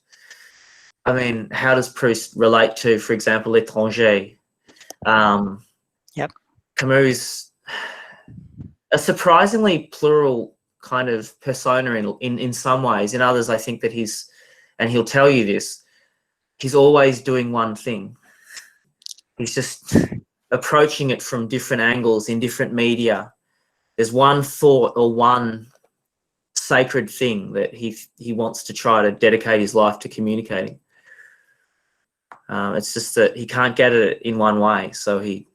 I mean, how does Proust relate to, for example, L'Étranger? Yep. Camus, a surprisingly plural kind of persona in some ways. In others, I think that he's, and he'll tell you this, he's always doing one thing. He's just approaching it from different angles in different media. There's one thought or one sacred thing that he wants to try to dedicate his life to communicating. It's just that he can't get it in one way, so he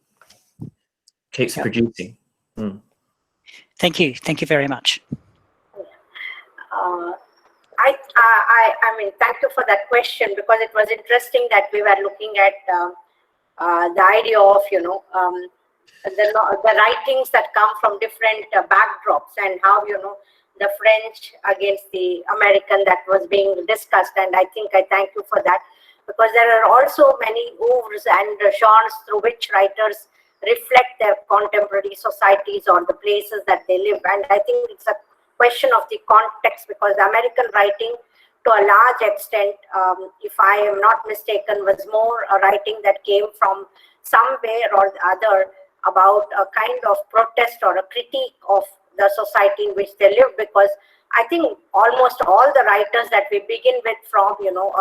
keeps producing. Thank you very much. I mean, thank you for that question, because it was interesting that we were looking at the idea of, you know, the writings that come from different backdrops, and how, you know, the French against the American that was being discussed. And I think I thank you for that, because there are also many oeuvres and genres through which writers reflect their contemporary societies or the places that they live. And I think it's a question of the context, because American writing, to a large extent, if I am not mistaken, was more a writing that came from somewhere or the other about a kind of protest or a critique of the society in which they live. Because I think almost all the writers that we begin with, from, you know,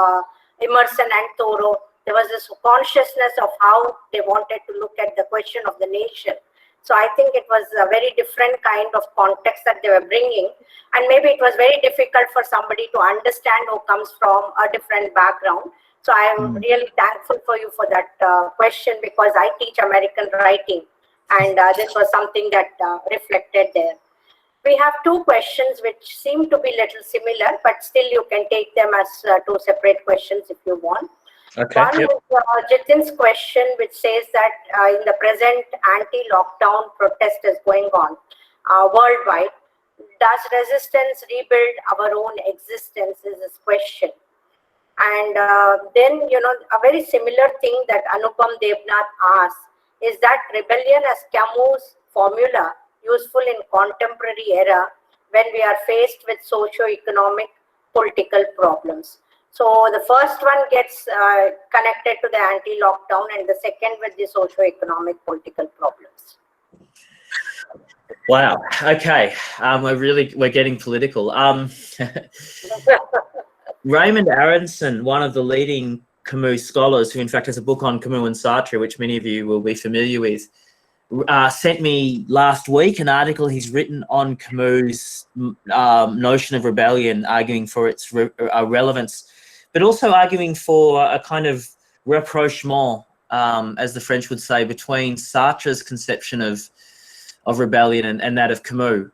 Emerson and Thoreau, there was this consciousness of how they wanted to look at the question of the nation. So I think it was a very different kind of context that they were bringing. And maybe it was very difficult for somebody to understand who comes from a different background. So I am really thankful for you for that question, because I teach American writing, and this was something that reflected there. We have two questions which seem to be little similar, but still you can take them as two separate questions if you want. Okay. One is Jitin's question, which says that in the present anti-lockdown protest is going on worldwide, does resistance rebuild our own existence, is his question. And then, you know, a very similar thing that Anupam Devnath asks is that rebellion as Camus' formula useful in contemporary era when we are faced with socio-economic political problems. So the first one gets connected to the anti-lockdown, and the second with the socio-economic political problems. Wow. Okay. We're getting political. Raymond Aronson, one of the leading Camus scholars, who in fact has a book on Camus and Sartre, which many of you will be familiar with, sent me last week an article he's written on Camus' notion of rebellion, arguing for its relevance, but also arguing for a kind of rapprochement, as the French would say, between Sartre's conception of rebellion and that of Camus.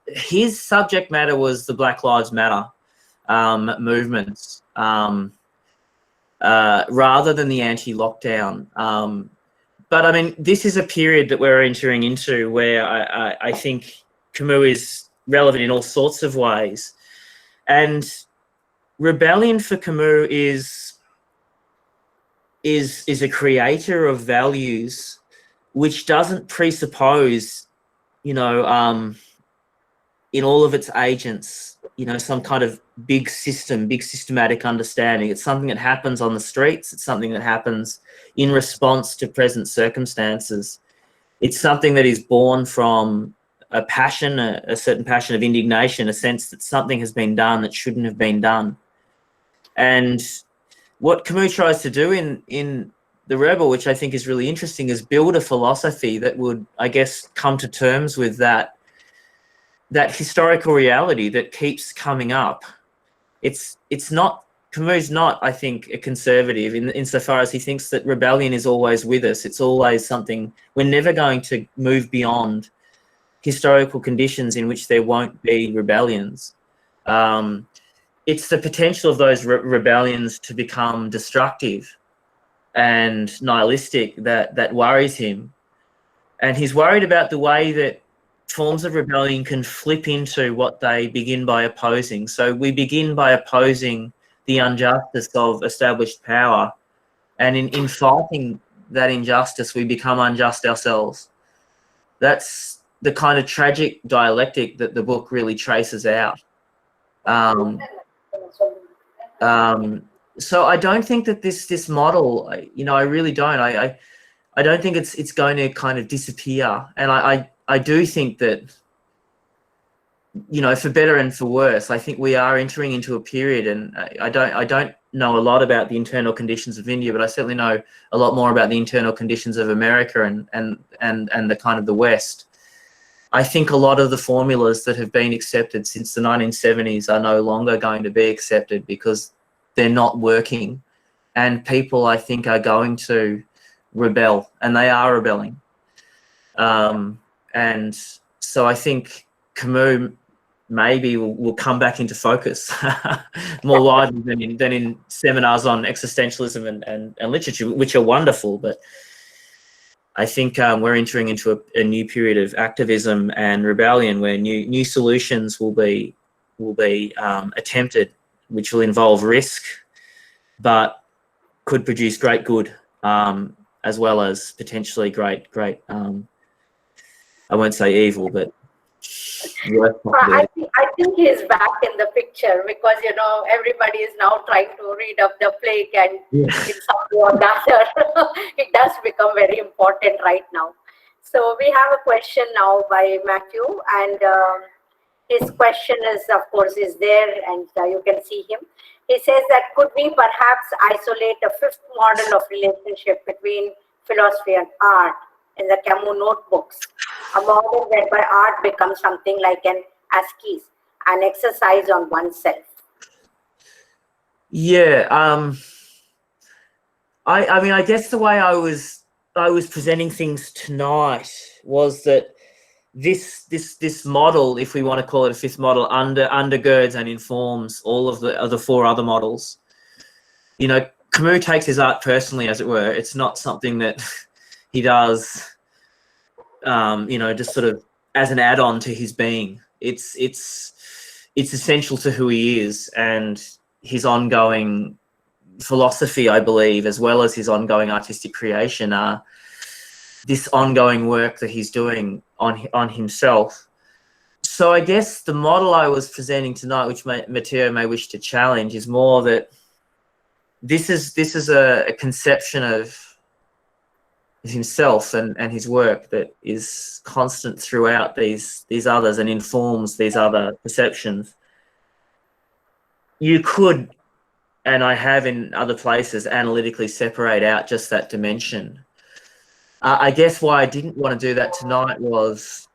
His subject matter was the Black Lives Matter movements. rather than the anti-lockdown. But I mean, this is a period that we're entering into where I think Camus is relevant in all sorts of ways. And rebellion for Camus is a creator of values which doesn't presuppose, in all of its agents, some kind of big system, big systematic understanding. It's something that happens on the streets. It's something that happens in response to present circumstances. It's something that is born from a passion, a certain passion of indignation, a sense that something has been done that shouldn't have been done. And what Camus tries to do in The Rebel, which I think is really interesting, is build a philosophy that would, I guess, come to terms with that historical reality that keeps coming up. It's not, Camus not, I think, a conservative insofar as he thinks that rebellion is always with us. It's always something, we're never going to move beyond historical conditions in which there won't be rebellions. It's the potential of those rebellions to become destructive and nihilistic that worries him. And he's worried about the way that forms of rebellion can flip into what they begin by opposing. So we begin by opposing the injustice of established power. And in fighting that injustice, we become unjust ourselves. That's the kind of tragic dialectic that the book really traces out. So I don't think that this model, I really don't. I don't think it's going to kind of disappear. And I do think that, for better and for worse, I think we are entering into a period, and I don't know a lot about the internal conditions of India, but I certainly know a lot more about the internal conditions of America and the kind of the West. I think a lot of the formulas that have been accepted since the 1970s are no longer going to be accepted because they're not working. And people, I think, are going to rebel, and they are rebelling. And so I think Camus maybe will come back into focus more widely than in seminars on existentialism and literature, which are wonderful. But I think we're entering into a new period of activism and rebellion where new solutions will be attempted, which will involve risk, but could produce great good, as well as potentially great I won't say evil, but I think he's back in the picture because everybody is now trying to read up the plague, and in some way or another, it does become very important right now. So we have a question now by Matthew, and his question is, of course, is there, and you can see him. He says that could we perhaps isolate a fifth model of relationship between philosophy and art in the Camus notebooks, a model whereby art becomes something like an ascese, an exercise on oneself? Yeah, I mean, I guess the way I was presenting things tonight was that this model, if we want to call it a fifth model, undergirds and informs all of the four other models. Camus takes his art personally, as it were. It's not something that he does, just sort of as an add-on to his being. It's essential to who he is and his ongoing philosophy, I believe, as well as his ongoing artistic creation, are this ongoing work that he's doing on himself. So I guess the model I was presenting tonight, which Matteo may wish to challenge, is more that this is a conception of himself and his work that is constant throughout these others and informs these other perceptions. You could, and I have in other places, analytically separate out just that dimension. I guess why I didn't want to do that tonight was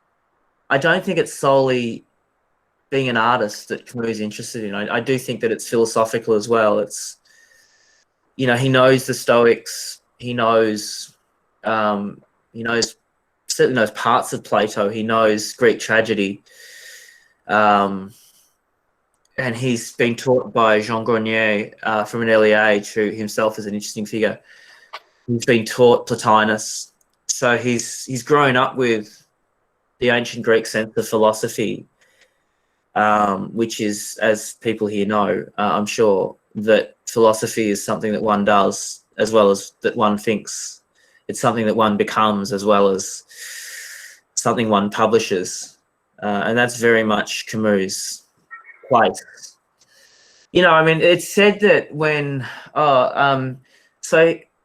I don't think it's solely being an artist that Camus is interested in. I do think that it's philosophical as well. It's, he knows the Stoics. He knows certainly knows parts of Plato. He knows Greek tragedy. And and he's been taught by Jean Grenier from an early age, who himself is an interesting figure. He's been taught Plotinus, so he's grown up with the ancient Greek sense of philosophy, which is, as people here know, I'm sure, that philosophy is something that one does as well as that one thinks. It's something that one becomes as well as something one publishes. And that's very much Camus' place. You know, I mean, it's said that when, I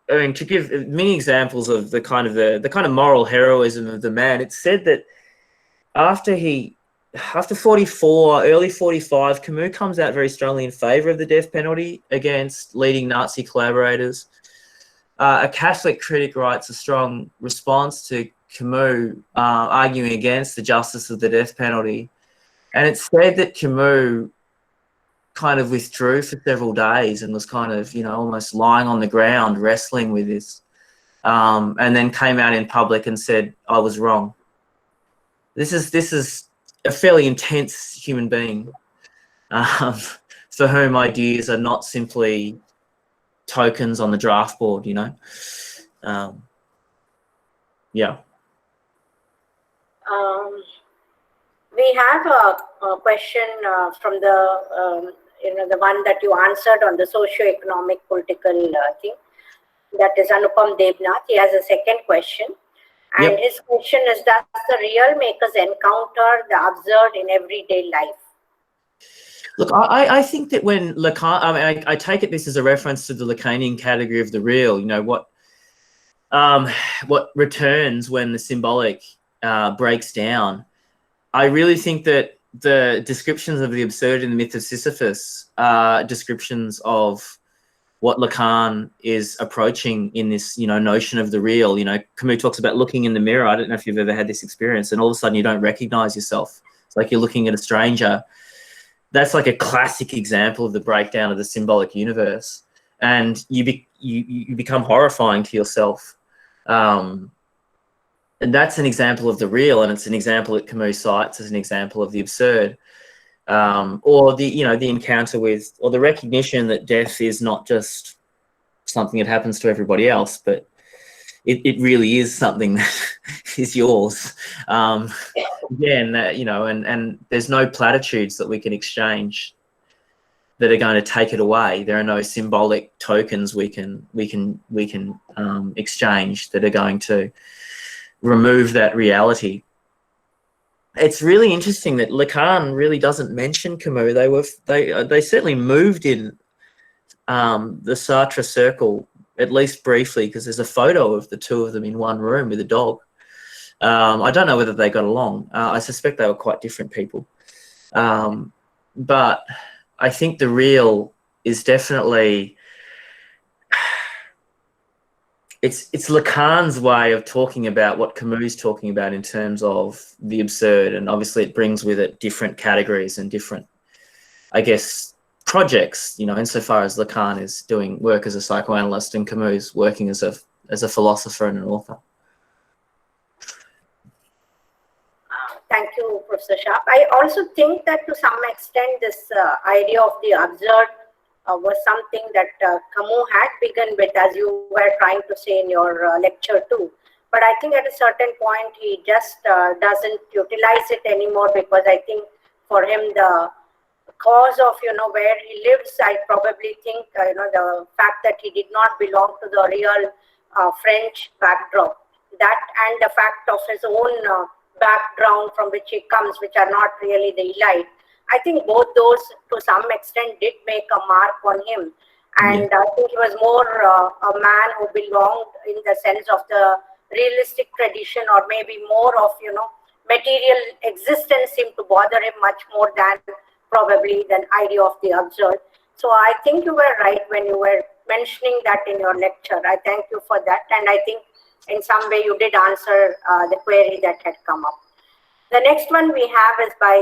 mean, to give many examples of the kind of moral heroism of the man, it's said that after 44, early 45, Camus comes out very strongly in favour of the death penalty against leading Nazi collaborators. A Catholic critic writes a strong response to Camus arguing against the justice of the death penalty. And it's said that Camus kind of withdrew for several days and was kind of, almost lying on the ground, wrestling with this, and then came out in public and said, "I was wrong." This is a fairly intense human being, for whom ideas are not simply tokens on the draft board, Yeah. We have a question from the the one that you answered on the socio-economic political thing. That is Anupam Devnath. He has a second question. And Yep. his question is, does the real makers encounter the absurd in everyday life? Look, I think that when Lacan, I take it this is a reference to the Lacanian category of the real, what returns when the symbolic breaks down. I really think that the descriptions of the absurd in the myth of Sisyphus are descriptions of what Lacan is approaching in this, notion of the real. Camus talks about looking in the mirror. I don't know if you've ever had this experience, and all of a sudden you don't recognize yourself. It's like you're looking at a stranger. That's like a classic example of the breakdown of the symbolic universe, and you become horrifying to yourself. And that's an example of the real, and it's an example that Camus cites as an example of the absurd, or the encounter with, or the recognition that death is not just something that happens to everybody else, but it really is something that is yours. Again, and there's no platitudes that we can exchange that are going to take it away. There are no symbolic tokens we can exchange that are going to remove that reality. It's really interesting that Lacan really doesn't mention Camus. They certainly moved in the Sartre circle, at least briefly, because there's a photo of the two of them in one room with a dog. I don't know whether they got along. I suspect they were quite different people. But I think the real is definitely, it's Lacan's way of talking about what Camus is talking about in terms of the absurd, and obviously it brings with it different categories and different, I guess, projects, insofar as Lacan is doing work as a psychoanalyst and Camus working as a philosopher and an author. Thank you, Professor Sharpe. I also think that to some extent this idea of the absurd was something that Camus had begun with, as you were trying to say in your lecture too. But I think at a certain point he just doesn't utilize it anymore, because I think for him the cause of where he lives, I probably think the fact that he did not belong to the real French backdrop, that and the fact of his own background from which he comes, which are not really the elite. I think both those to some extent did make a mark on him, and I think he was more a man who belonged in the sense of the realistic tradition, or maybe more of material existence seemed to bother him much more than probably the idea of the absurd. So I think you were right when you were mentioning that in your lecture. I thank you for that, and I think in some way you did answer the query that had come up. The next one we have is by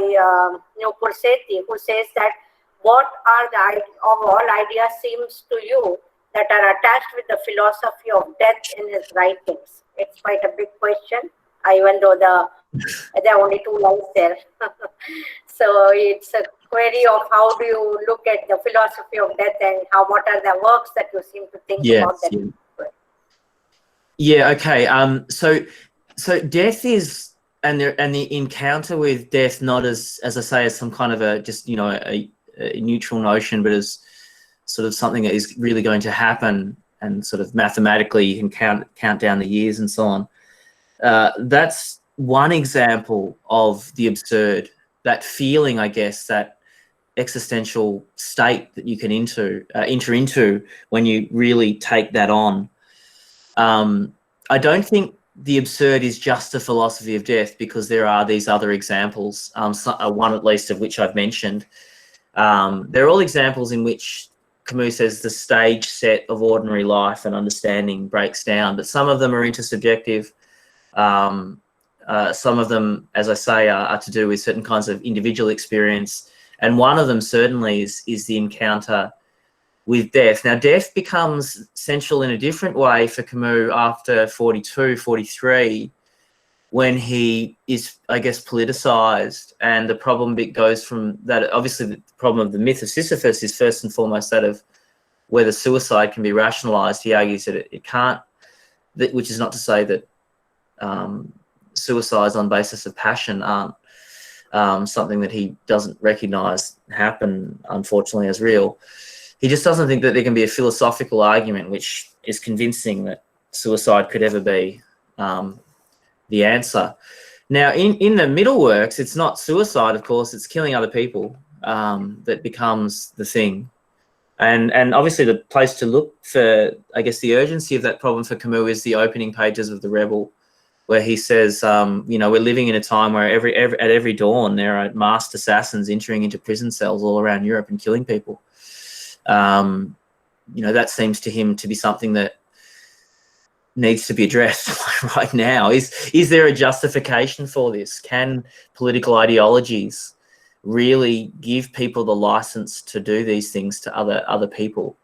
Nupur Sethi, who says that what are the of all ideas seems to you that are attached with the philosophy of death in his writings? It's quite a big question, even though there are only 2 lines there. So it's query of how do you look at the philosophy of death and what are the works that you seem to think about that? Yeah. Okay. So death is, and the encounter with death, not as I say, as some kind of a neutral notion, but as sort of something that is really going to happen, and sort of mathematically you can count down the years and so on. That's one example of the absurd, that feeling, I guess, that existential state that you can enter into when you really take that on. I don't think the absurd is just a philosophy of death, because there are these other examples, one at least of which I've mentioned. They're all examples in which Camus says the stage set of ordinary life and understanding breaks down, but some of them are intersubjective. Some of them, as I say, are to do with certain kinds of individual experience, and one of them certainly is the encounter with death. Now, death becomes central in a different way for Camus after 42, 43, when he is, I guess, politicized, and the problem bit goes from that. Obviously, the problem of the myth of Sisyphus is first and foremost that of whether suicide can be rationalized. He argues that it can't, which is not to say that suicides on basis of passion aren't something that he doesn't recognize happen, unfortunately, as real. He just doesn't think that there can be a philosophical argument which is convincing that suicide could ever be the answer. Now, in the middle works, it's not suicide, of course, it's killing other people that becomes the thing. And obviously the place to look for, I guess, the urgency of that problem for Camus is the opening pages of The Rebel, where he says, we're living in a time where at every dawn there are masked assassins entering into prison cells all around Europe and killing people. That seems to him to be something that needs to be addressed right now. Is there a justification for this? Can political ideologies really give people the license to do these things to other people?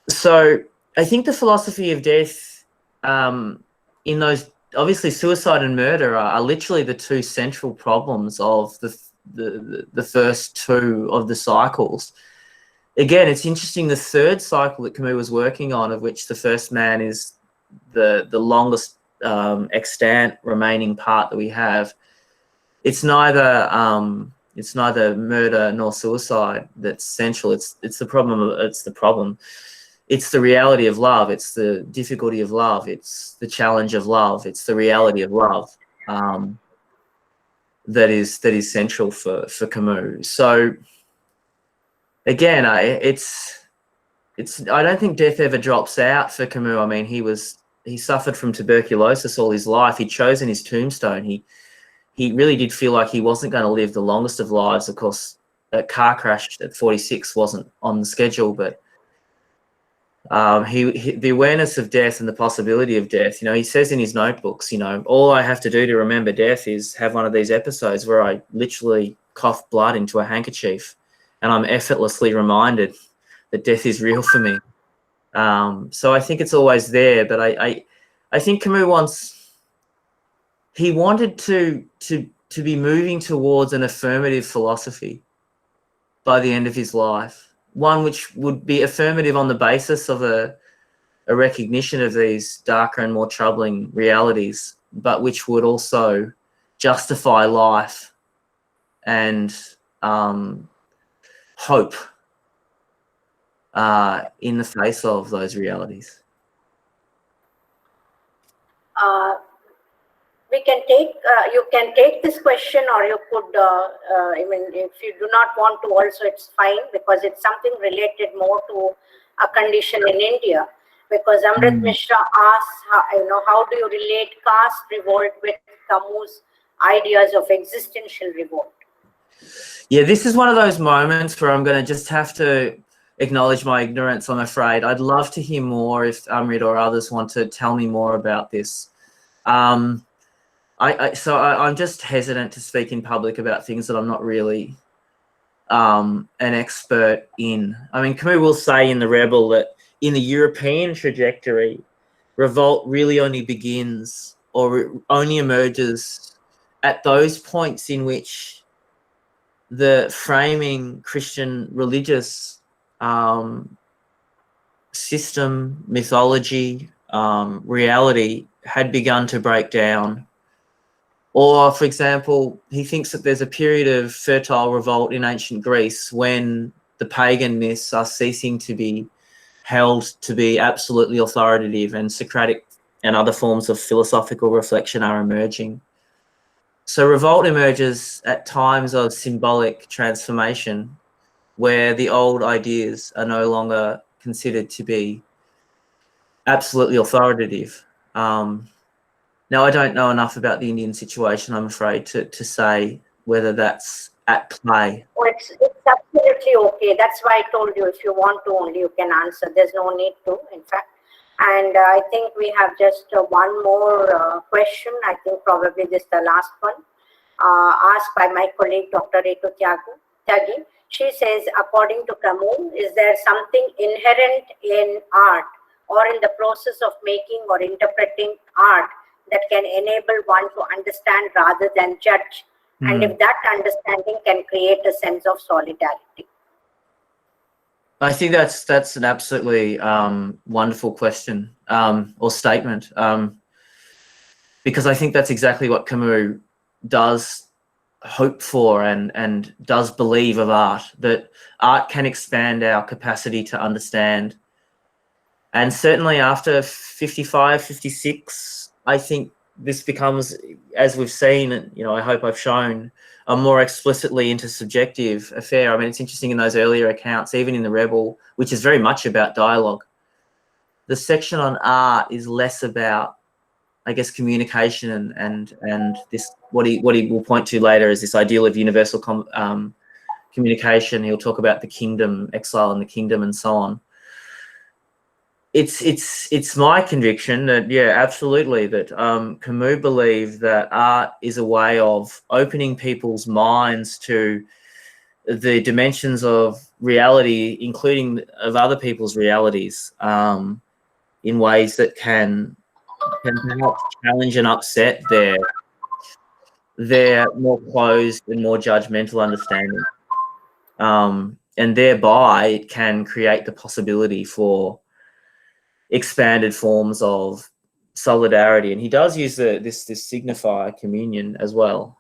So I think the philosophy of death, in those, obviously suicide and murder are literally the two central problems of the first two of the cycles. Again, it's interesting, the third cycle that Camus was working on, of which the first man is the longest extant remaining part that we have, it's neither murder nor suicide that's central. It's the problem. It's the reality of love. It's the difficulty of love. It's the challenge of love. It's the reality of love that is central for Camus. So again, I don't think death ever drops out for Camus. I mean, he suffered from tuberculosis all his life. He'd chosen his tombstone. He really did feel like he wasn't going to live the longest of lives. Of course, that car crash at 46 wasn't on the schedule, but the awareness of death and the possibility of death, he says in his notebooks, all I have to do to remember death is have one of these episodes where I literally cough blood into a handkerchief and I'm effortlessly reminded that death is real for me. So I think it's always there, but I think Camus wanted to be moving towards an affirmative philosophy by the end of his life, one which would be affirmative on the basis of a recognition of these darker and more troubling realities, but which would also justify life and hope in the face of those realities. We can take, you can take this question, or you could, if you do not want to also, it's fine, because it's something related more to a condition in India. Because Amrit Mishra asks, how do you relate caste revolt with Camus' ideas of existential revolt? Yeah, this is one of those moments where I'm going to just have to acknowledge my ignorance, I'm afraid. I'd love to hear more if Amrit or others want to tell me more about this. I'm just hesitant to speak in public about things that I'm not really an expert in. I mean, Camus will say in The Rebel that in the European trajectory, revolt really only begins or only emerges at those points in which the framing Christian religious system, mythology, reality had begun to break down. Or, for example, he thinks that there's a period of fertile revolt in ancient Greece when the pagan myths are ceasing to be held to be absolutely authoritative, and Socratic and other forms of philosophical reflection are emerging. So revolt emerges at times of symbolic transformation where the old ideas are no longer considered to be absolutely authoritative. Now, I don't know enough about the Indian situation, I'm afraid, to say whether that's at play. Oh, it's absolutely okay. That's why I told you, if you want to only, you can answer. There's no need to, in fact. And I think we have just one more question. I think probably this is the last one, asked by my colleague, Dr. Ritu Tyagi. She says, according to Camus, is there something inherent in art or in the process of making or interpreting art that can enable one to understand rather than judge? And if that understanding can create a sense of solidarity? I think that's an absolutely wonderful question or statement, because I think that's exactly what Camus does hope for and does believe of art, that art can expand our capacity to understand. And certainly after 55, 56, I think this becomes, as we've seen, you know, I hope I've shown, a more explicitly intersubjective affair. I mean, it's interesting in those earlier accounts, even in The Rebel, which is very much about dialogue, the section on art is less about, I guess, communication and this, what he will point to later is this ideal of universal communication. He'll talk about the kingdom, exile in the kingdom, and so on. It's my conviction that, yeah, absolutely, that Camus believed that art is a way of opening people's minds to the dimensions of reality, including of other people's realities, in ways that can perhaps challenge and upset their more closed and more judgmental understanding. And thereby it can create the possibility for expanded forms of solidarity. And he does use this signifier communion as well.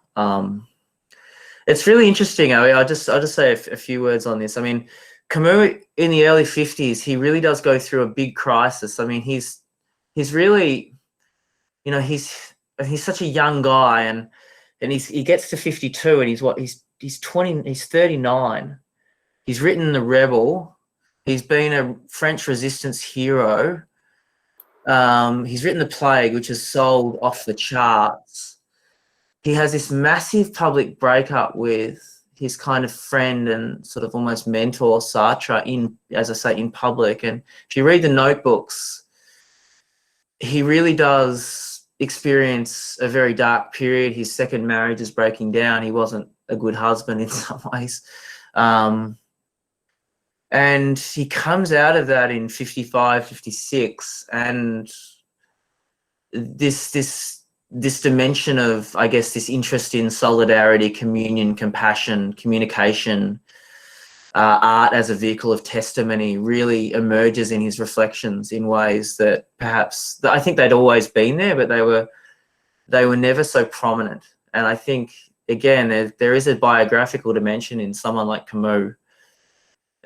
It's really interesting. I'll just say a few words on this. I mean, Camus in the early 50s, he really does go through a big crisis. I mean, he's really, you know, he's such a young guy, and he gets to 52 and he's 39. He's written The Rebel. He's been a French resistance hero. He's written The Plague, which has sold off the charts. He has this massive public breakup with his kind of friend and sort of almost mentor Sartre as I say, in public. And if you read the notebooks, he really does experience a very dark period. His second marriage is breaking down. He wasn't a good husband in some ways. And he comes out of that in 55, 56, and this dimension of, I guess, this interest in solidarity, communion, compassion, communication, art as a vehicle of testimony really emerges in his reflections in ways that perhaps, I think they'd always been there, but they were never so prominent. And I think, again, there is a biographical dimension in someone like Camus.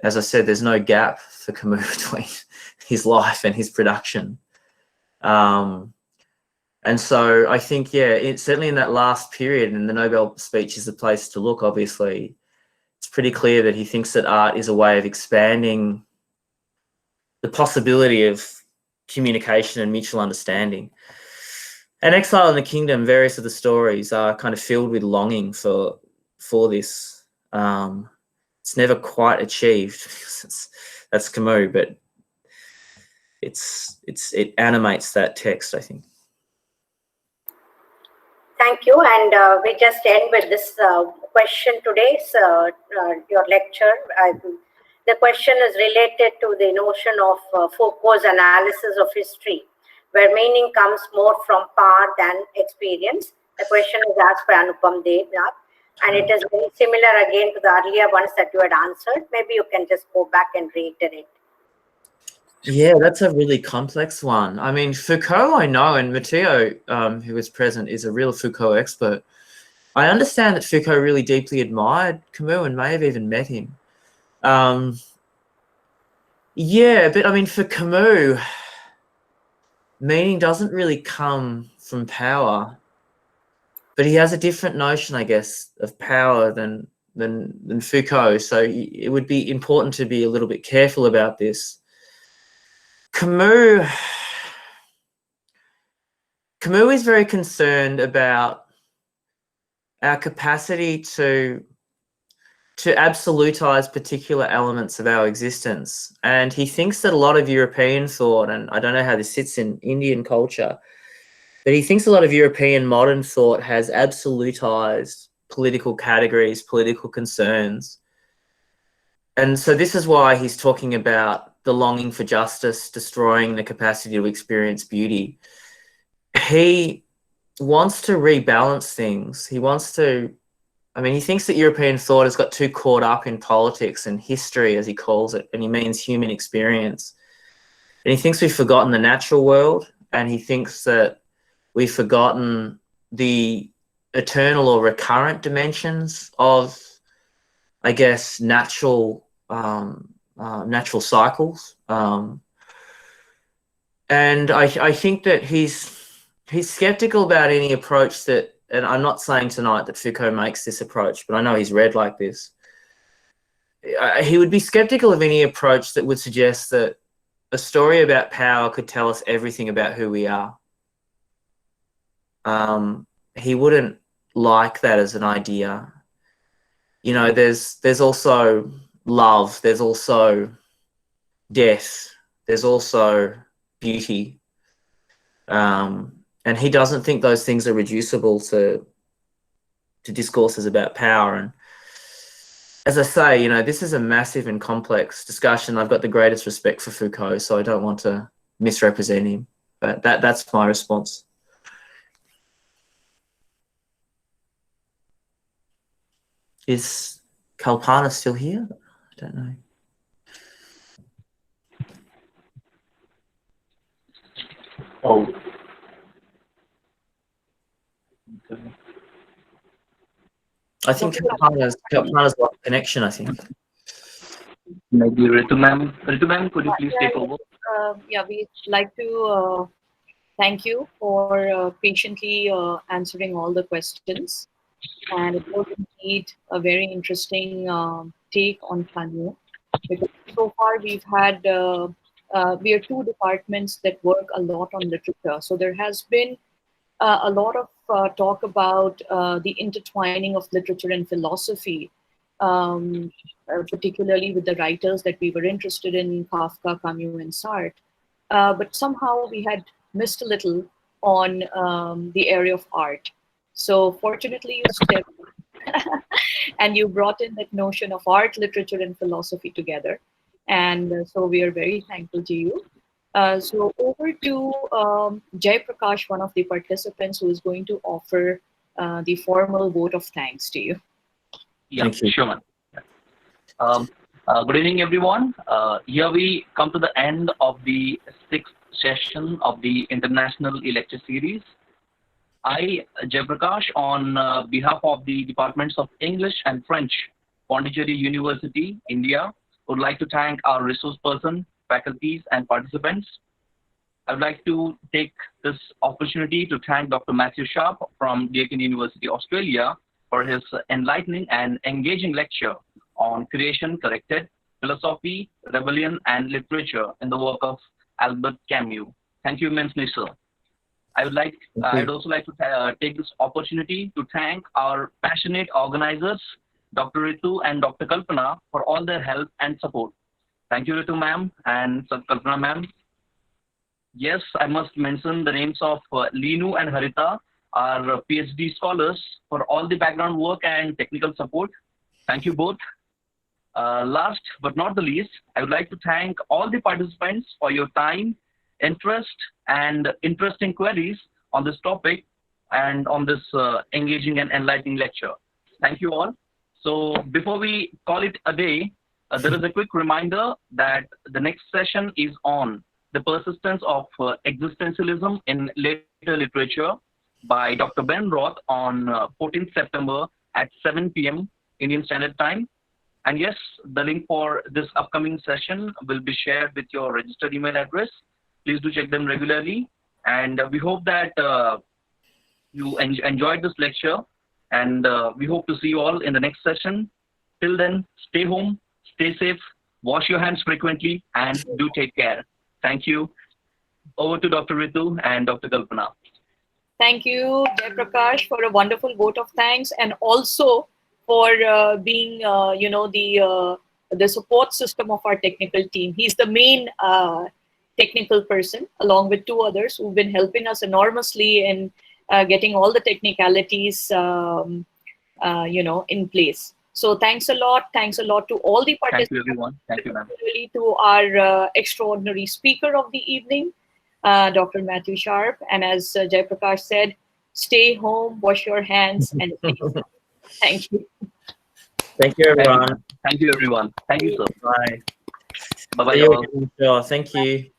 As I said, there's no gap for Camus between his life and his production. And so I think, yeah, certainly in that last period, and the Nobel speech is the place to look, obviously, it's pretty clear that he thinks that art is a way of expanding the possibility of communication and mutual understanding. And Exile in the Kingdom, various of the stories are kind of filled with longing for this. It's never quite achieved because that's Camus, but it animates that text, I think. Thank you, and we just end with this question today's your lecture. The question is related to the notion of Foucault's analysis of history, where meaning comes more from power than experience. The question is asked by Anupam Devnath. And it is very similar again to the earlier ones that you had answered. Maybe you can just go back and reiterate. Yeah, that's a really complex one. I mean, Foucault I know, and Matteo, who was present, is a real Foucault expert. I understand that Foucault really deeply admired Camus and may have even met him. Yeah, but I mean, for Camus, meaning doesn't really come from power, but he has a different notion, I guess, of power than Foucault. So it would be important to be a little bit careful about this. Camus is very concerned about our capacity to absolutize particular elements of our existence. And he thinks that a lot of European thought, and I don't know how this sits in Indian culture, but he thinks a lot of European modern thought has absolutized political categories, political concerns. And so this is why he's talking about the longing for justice destroying the capacity to experience beauty. He wants to rebalance things. He wants to, I mean, he thinks that European thought has got too caught up in politics and history, as he calls it, and he means human experience. And he thinks we've forgotten the natural world, and he thinks that we've forgotten the eternal or recurrent dimensions of, I guess, natural cycles. And I think that he's skeptical about any approach that, and I'm not saying tonight that Foucault makes this approach, but I know he's read like this. He would be skeptical of any approach that would suggest that a story about power could tell us everything about who we are. He wouldn't like that as an idea. You know, there's also love, there's also death, there's also beauty. And he doesn't think those things are reducible to discourses about power. And as I say, you know, this is a massive and complex discussion. I've got the greatest respect for Foucault, so I don't want to misrepresent him. But that's my response. Is Kalpana still here? I don't know. Oh. I think Kalpana's lost connection, I think. Maybe Ritu ma'am. Ritu ma'am, could you please take over? Yeah, we'd like to thank you for patiently answering all the questions. And it was indeed a very interesting take on Camus, because so far we've had, we are two departments that work a lot on literature. So there has been a lot of talk about the intertwining of literature and philosophy, particularly with the writers that we were interested in, Kafka, Camus, and Sartre. But somehow we had missed a little on the area of art. So fortunately, you stepped and you brought in that notion of art, literature, and philosophy together. And so we are very thankful to you. So over to Jai Prakash, one of the participants, who is going to offer the formal vote of thanks to you. Yeah, sure, man. Good evening, everyone. Here we come to the end of the 6th session of the International Lecture Series. I, Jai Prakash, on behalf of the Departments of English and French, Pondicherry University, India, would like to thank our resource person, faculties, and participants. I would like to take this opportunity to thank Dr. Matthew Sharpe from Deakin University, Australia, for his enlightening and engaging lecture on Creation Corrected, Philosophy, Rebellion, and Literature in the work of Albert Camus. Thank you immensely, sir. I'd also like to take this opportunity to thank our passionate organizers, Dr. Ritu and Dr. Kalpana, for all their help and support. Thank you, Ritu ma'am and Kalpana ma'am. Yes, I must mention the names of Leenu and Harita, our PhD scholars, for all the background work and technical support. Thank you both. Last but not the least, I would like to thank all the participants for your time, interest, and interesting queries on this topic and on this engaging and enlightening lecture. Thank you all. So before we call it a day, there is a quick reminder that the next session is on the persistence of existentialism in later literature by Dr. Ben Roth on 14th September at 7 p.m. Indian Standard Time. And yes, the link for this upcoming session will be shared with your registered email address. Please do check them regularly. And we hope that you enjoyed this lecture. And we hope to see you all in the next session. Till then, stay home, stay safe, wash your hands frequently, and do take care. Thank you. Over to Dr. Ritu and Dr. Kalpana. Thank you, Jayaprakash, for a wonderful vote of thanks, and also for being, the support system of our technical team. He's the main technical person, along with two others who've been helping us enormously in getting all the technicalities, in place. So thanks a lot. Thanks a lot to all the participants. Thank you, everyone. Thank you, ma'am. Particularly to our extraordinary speaker of the evening, Dr. Matthew Sharpe. And as Jayaprakash said, stay home, wash your hands, and stay safe. Thank you. Thank you, everyone. Thank you, everyone. Thank you, sir. Bye. Bye-bye, See you all. again, sure. Thank you.